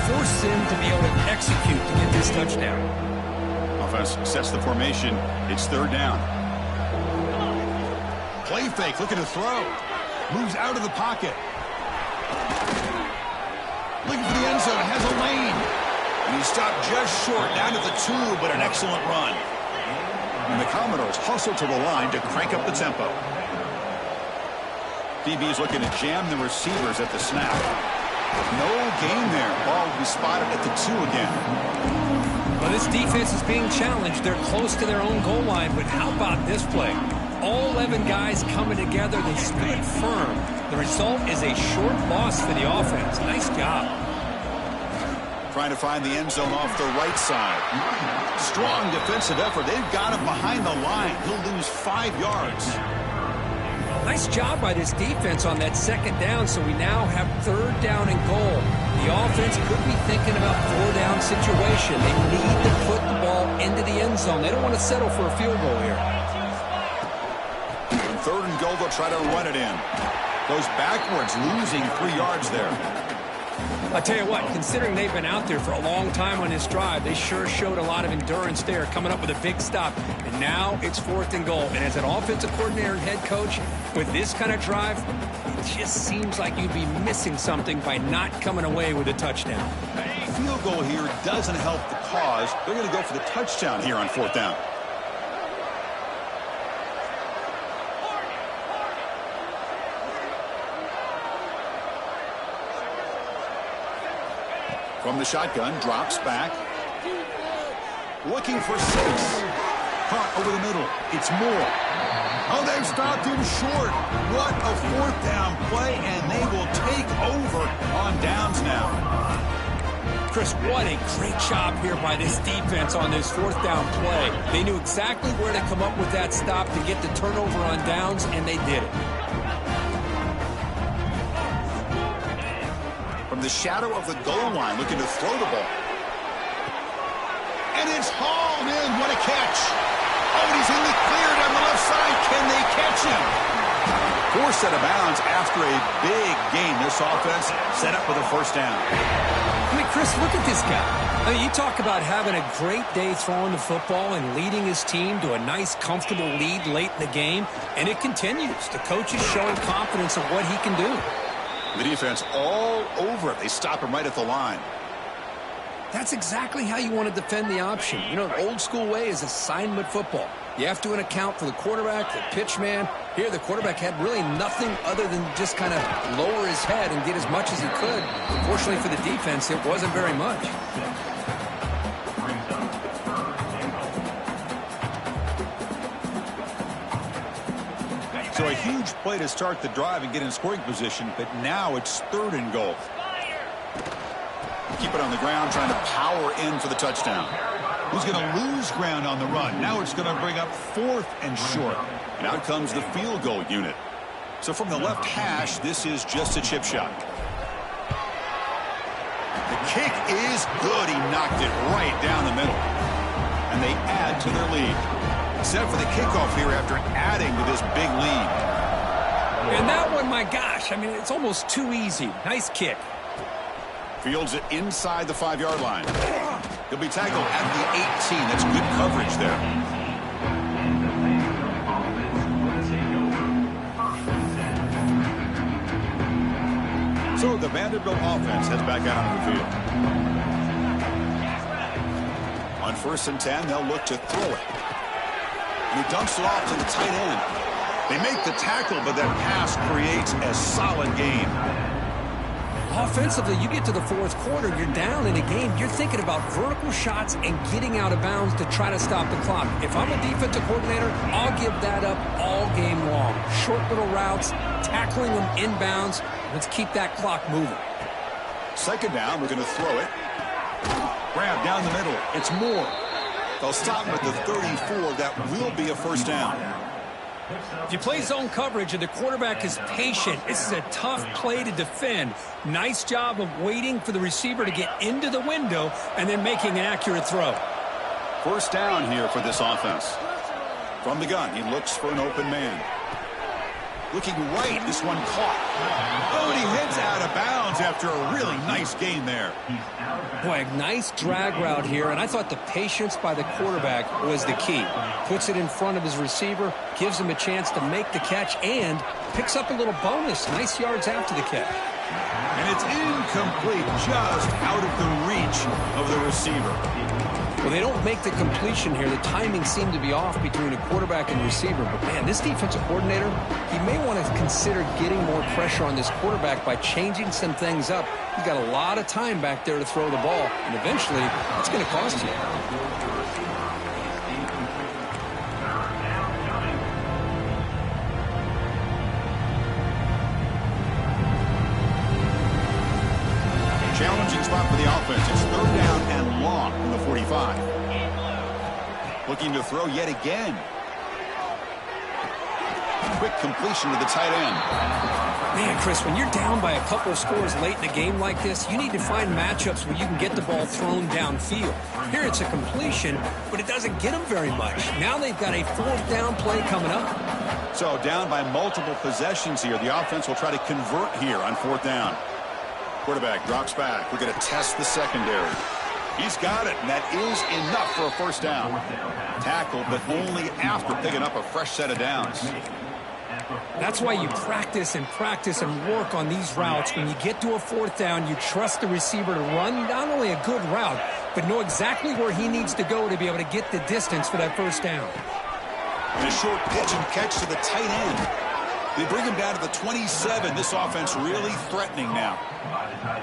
Force them to be able to execute to get this touchdown. Offense sets the formation. It's 3rd down. Play fake, looking to throw. Moves out of the pocket. Looking for the end zone, has a lane. And he stopped just short, down to the 2, but an excellent run. And the Commodores hustle to the line to crank up the tempo. DB's looking to jam the receivers at the snap. No gain there. Ball will be spotted at the 2 again. Well, this defense is being challenged. They're close to their own goal line, but how about this play? All 11 guys coming together. They stood firm. The result is a short loss for the offense. Nice job. Trying to find the end zone off the right side. Strong defensive effort. They've got him behind the line. He'll lose 5 yards. Nice job by this defense on that 2nd down, so we now have 3rd down and goal. The offense could be thinking about 4-down situation. They need to put the ball into the end zone. They don't want to settle for a field goal here. On 3rd and goal, they'll try to run it in. Goes backwards, losing 3 yards there. I tell you what, considering they've been out there for a long time on this drive, they sure showed a lot of endurance there, coming up with a big stop. And now it's 4th and goal. And as an offensive coordinator and head coach, with this kind of drive, it just seems like you'd be missing something by not coming away with a touchdown. A field goal here doesn't help the cause. They're going to go for the touchdown here on 4th down. From the shotgun, drops back. Looking for 6. Caught over the middle. It's Moore. Oh, they've stopped him short. What a 4th down play, and they will take over on downs now. Chris, what a great job here by this defense on this 4th down play. They knew exactly where to come up with that stop to get the turnover on downs, and they did it. From the shadow of the goal line, looking to throw the ball. And it's hauled in. What a catch. Oh, he's in the clear down the left side. Can they catch him? Forced out of bounds after a big gain. This offense set up with a 1st down. I mean, Chris, look at this guy. I mean, you talk about having a great day throwing the football and leading his team to a nice, comfortable lead late in the game, and it continues. The coach is showing confidence of what he can do. The defense all over it. They stop him right at the line. That's exactly how you want to defend the option. You know, the old school way is assignment football. You have to account for the quarterback, the pitch man. Here, the quarterback had really nothing other than just kind of lower his head and get as much as he could. Fortunately for the defense, it wasn't very much. So a huge play to start the drive and get in scoring position, but now it's 3rd and goal. Keep it on the ground, trying to power in for the touchdown. Who's going to lose ground on the run? Now it's going to bring up 4th and short. And out comes the field goal unit. So from the left hash, this is just a chip shot. The kick is good. He knocked it right down the middle. And they add to their lead. Set for the kickoff here after adding to this big lead. And that one, my gosh, I mean, it's almost too easy. Nice kick. Fields it inside the 5-yard line. He'll be tackled at the 18. That's good coverage there. So the Vanderbilt offense heads back out onto the field. On 1st and 10, they'll look to throw it. And he dumps it off to the tight end. They make the tackle, but that pass creates a solid gain. Offensively, you get to the 4th quarter, you're down in a game. You're thinking about vertical shots and getting out of bounds to try to stop the clock. If I'm a defensive coordinator, I'll give that up all game long. Short little routes, tackling them inbounds. Let's keep that clock moving. 2nd down, we're going to throw it. Grab down the middle. It's Moore. They'll stop him at the 34. That will be a 1st down. If you play zone coverage and the quarterback is patient, this is a tough play to defend. Nice job of waiting for the receiver to get into the window and then making an accurate throw. 1st down here for this offense. From the gun, he looks for an open man. Looking right, this one caught. Oh, and he heads out of bounds after a really nice gain there. Boy, a nice drag route here, and I thought the patience by the quarterback was the key. Puts it in front of his receiver, gives him a chance to make the catch, and picks up a little bonus. Nice yards after the catch. And it's incomplete, just out of the reach of the receiver. Well, they don't make the completion here. The timing seemed to be off between a quarterback and receiver. But, man, this defensive coordinator, he may want to consider getting more pressure on this quarterback by changing some things up. He's got a lot of time back there to throw the ball, and eventually it's going to cost you. Challenging spot for the offense. It's 3rd down and long from the 45. Looking to throw yet again. Quick completion to the tight end. Man, Chris, when you're down by a couple of scores late in a game like this, you need to find matchups where you can get the ball thrown downfield. Here it's a completion, but it doesn't get them very much. Now they've got a 4th down play coming up. So down by multiple possessions here. The offense will try to convert here on 4th down. Quarterback drops back. We're going to test the secondary. He's got it, and that is enough for a first down. Tackled, but only after picking up a fresh set of downs. That's why you practice and work on these routes. When you get to a fourth down, you trust the receiver to run not only a good route, but know exactly where he needs to go to be able to get the distance for that first down. And a short pitch and catch to the tight end. They bring him down to the 27. This offense really threatening now.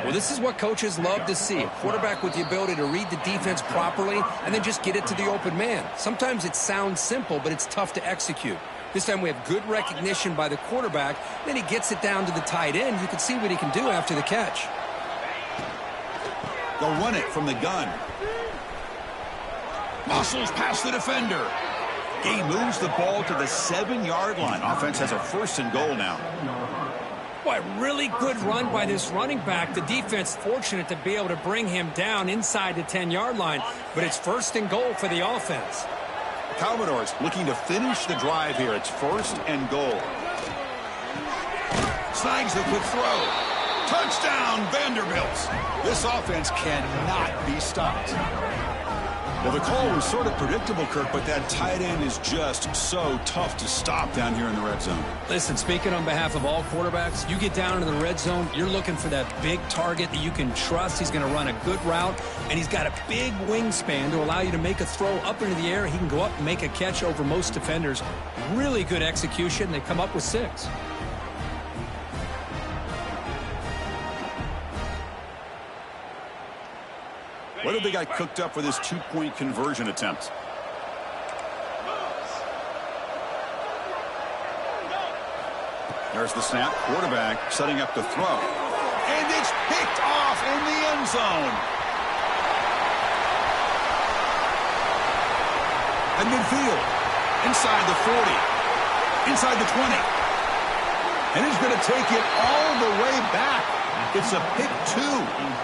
Well, this is what coaches love to see. A quarterback with the ability to read the defense properly and then just get it to the open man. Sometimes it sounds simple, but it's tough to execute. This time we have good recognition by the quarterback. Then he gets it down to the tight end. You can see what he can do after the catch. They'll run it from the gun. Muscles past the defender. He moves the ball to the 7-yard line. Offense has a first and goal now. Boy, really good run by this running back. The defense fortunate to be able to bring him down inside the 10-yard line, but it's first and goal for the offense. Commodores looking to finish the drive here. It's first and goal. Snags the quick throw. Touchdown, Vanderbilt. This offense cannot be stopped. Well, the call was sort of predictable, Kirk, but that tight end is just so tough to stop down here in the red zone. Listen, speaking on behalf of all quarterbacks, you get down into the red zone, you're looking for that big target that you can trust. He's going to run a good route, and he's got a big wingspan to allow you to make a throw up into the air. He can go up and make a catch over most defenders. Really good execution. They come up with 6. What if they got cooked up for this 2-point conversion attempt? There's the snap. Quarterback setting up to throw. And it's picked off in the end zone. At midfield. Inside the 40. Inside the 20. And he's going to take it all the way back. It's a pick 2.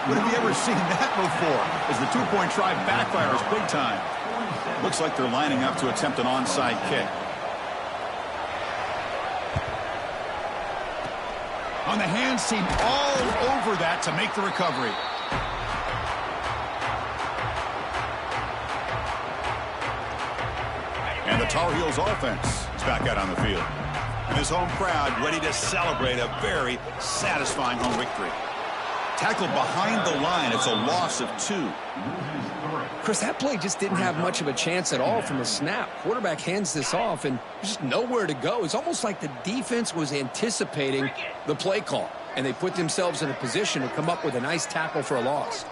What have you ever seen that before? As the 2-point try backfires big time. Looks like they're lining up to attempt an onside kick. On the hands team all over that to make the recovery. And the Tar Heels offense is back out on the field. And his home crowd ready to celebrate a very satisfying home victory. Tackled behind the line. It's a loss of 2. Chris, that play just didn't have much of a chance at all from the snap. Quarterback hands this off and just nowhere to go. It's almost like the defense was anticipating the play call, and they put themselves in a position to come up with a nice tackle for a loss.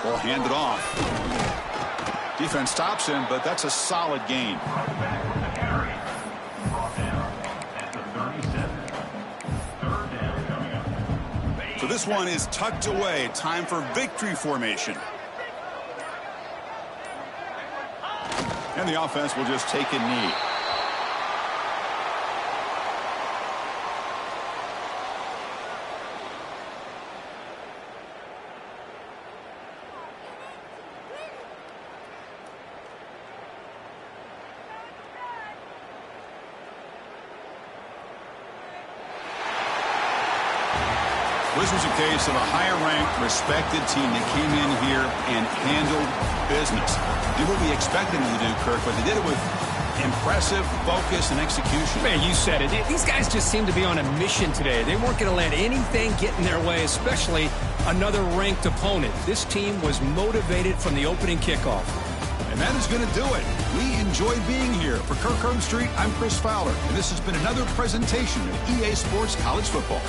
Ball handed off. Defense stops him, but that's a solid gain. So this one is tucked away. Time for victory formation. And the offense will just take a knee. This was a case of a higher-ranked, respected team that came in here and handled business. Did what we expected them to do, Kirk, but they did it with impressive focus and execution. Man, you said it. These guys just seem to be on a mission today. They weren't going to let anything get in their way, especially another ranked opponent. This team was motivated from the opening kickoff. And that is going to do it. We enjoyed being here. For Kirk Herbstreit, I'm Chris Fowler, and this has been another presentation of EA Sports College Football.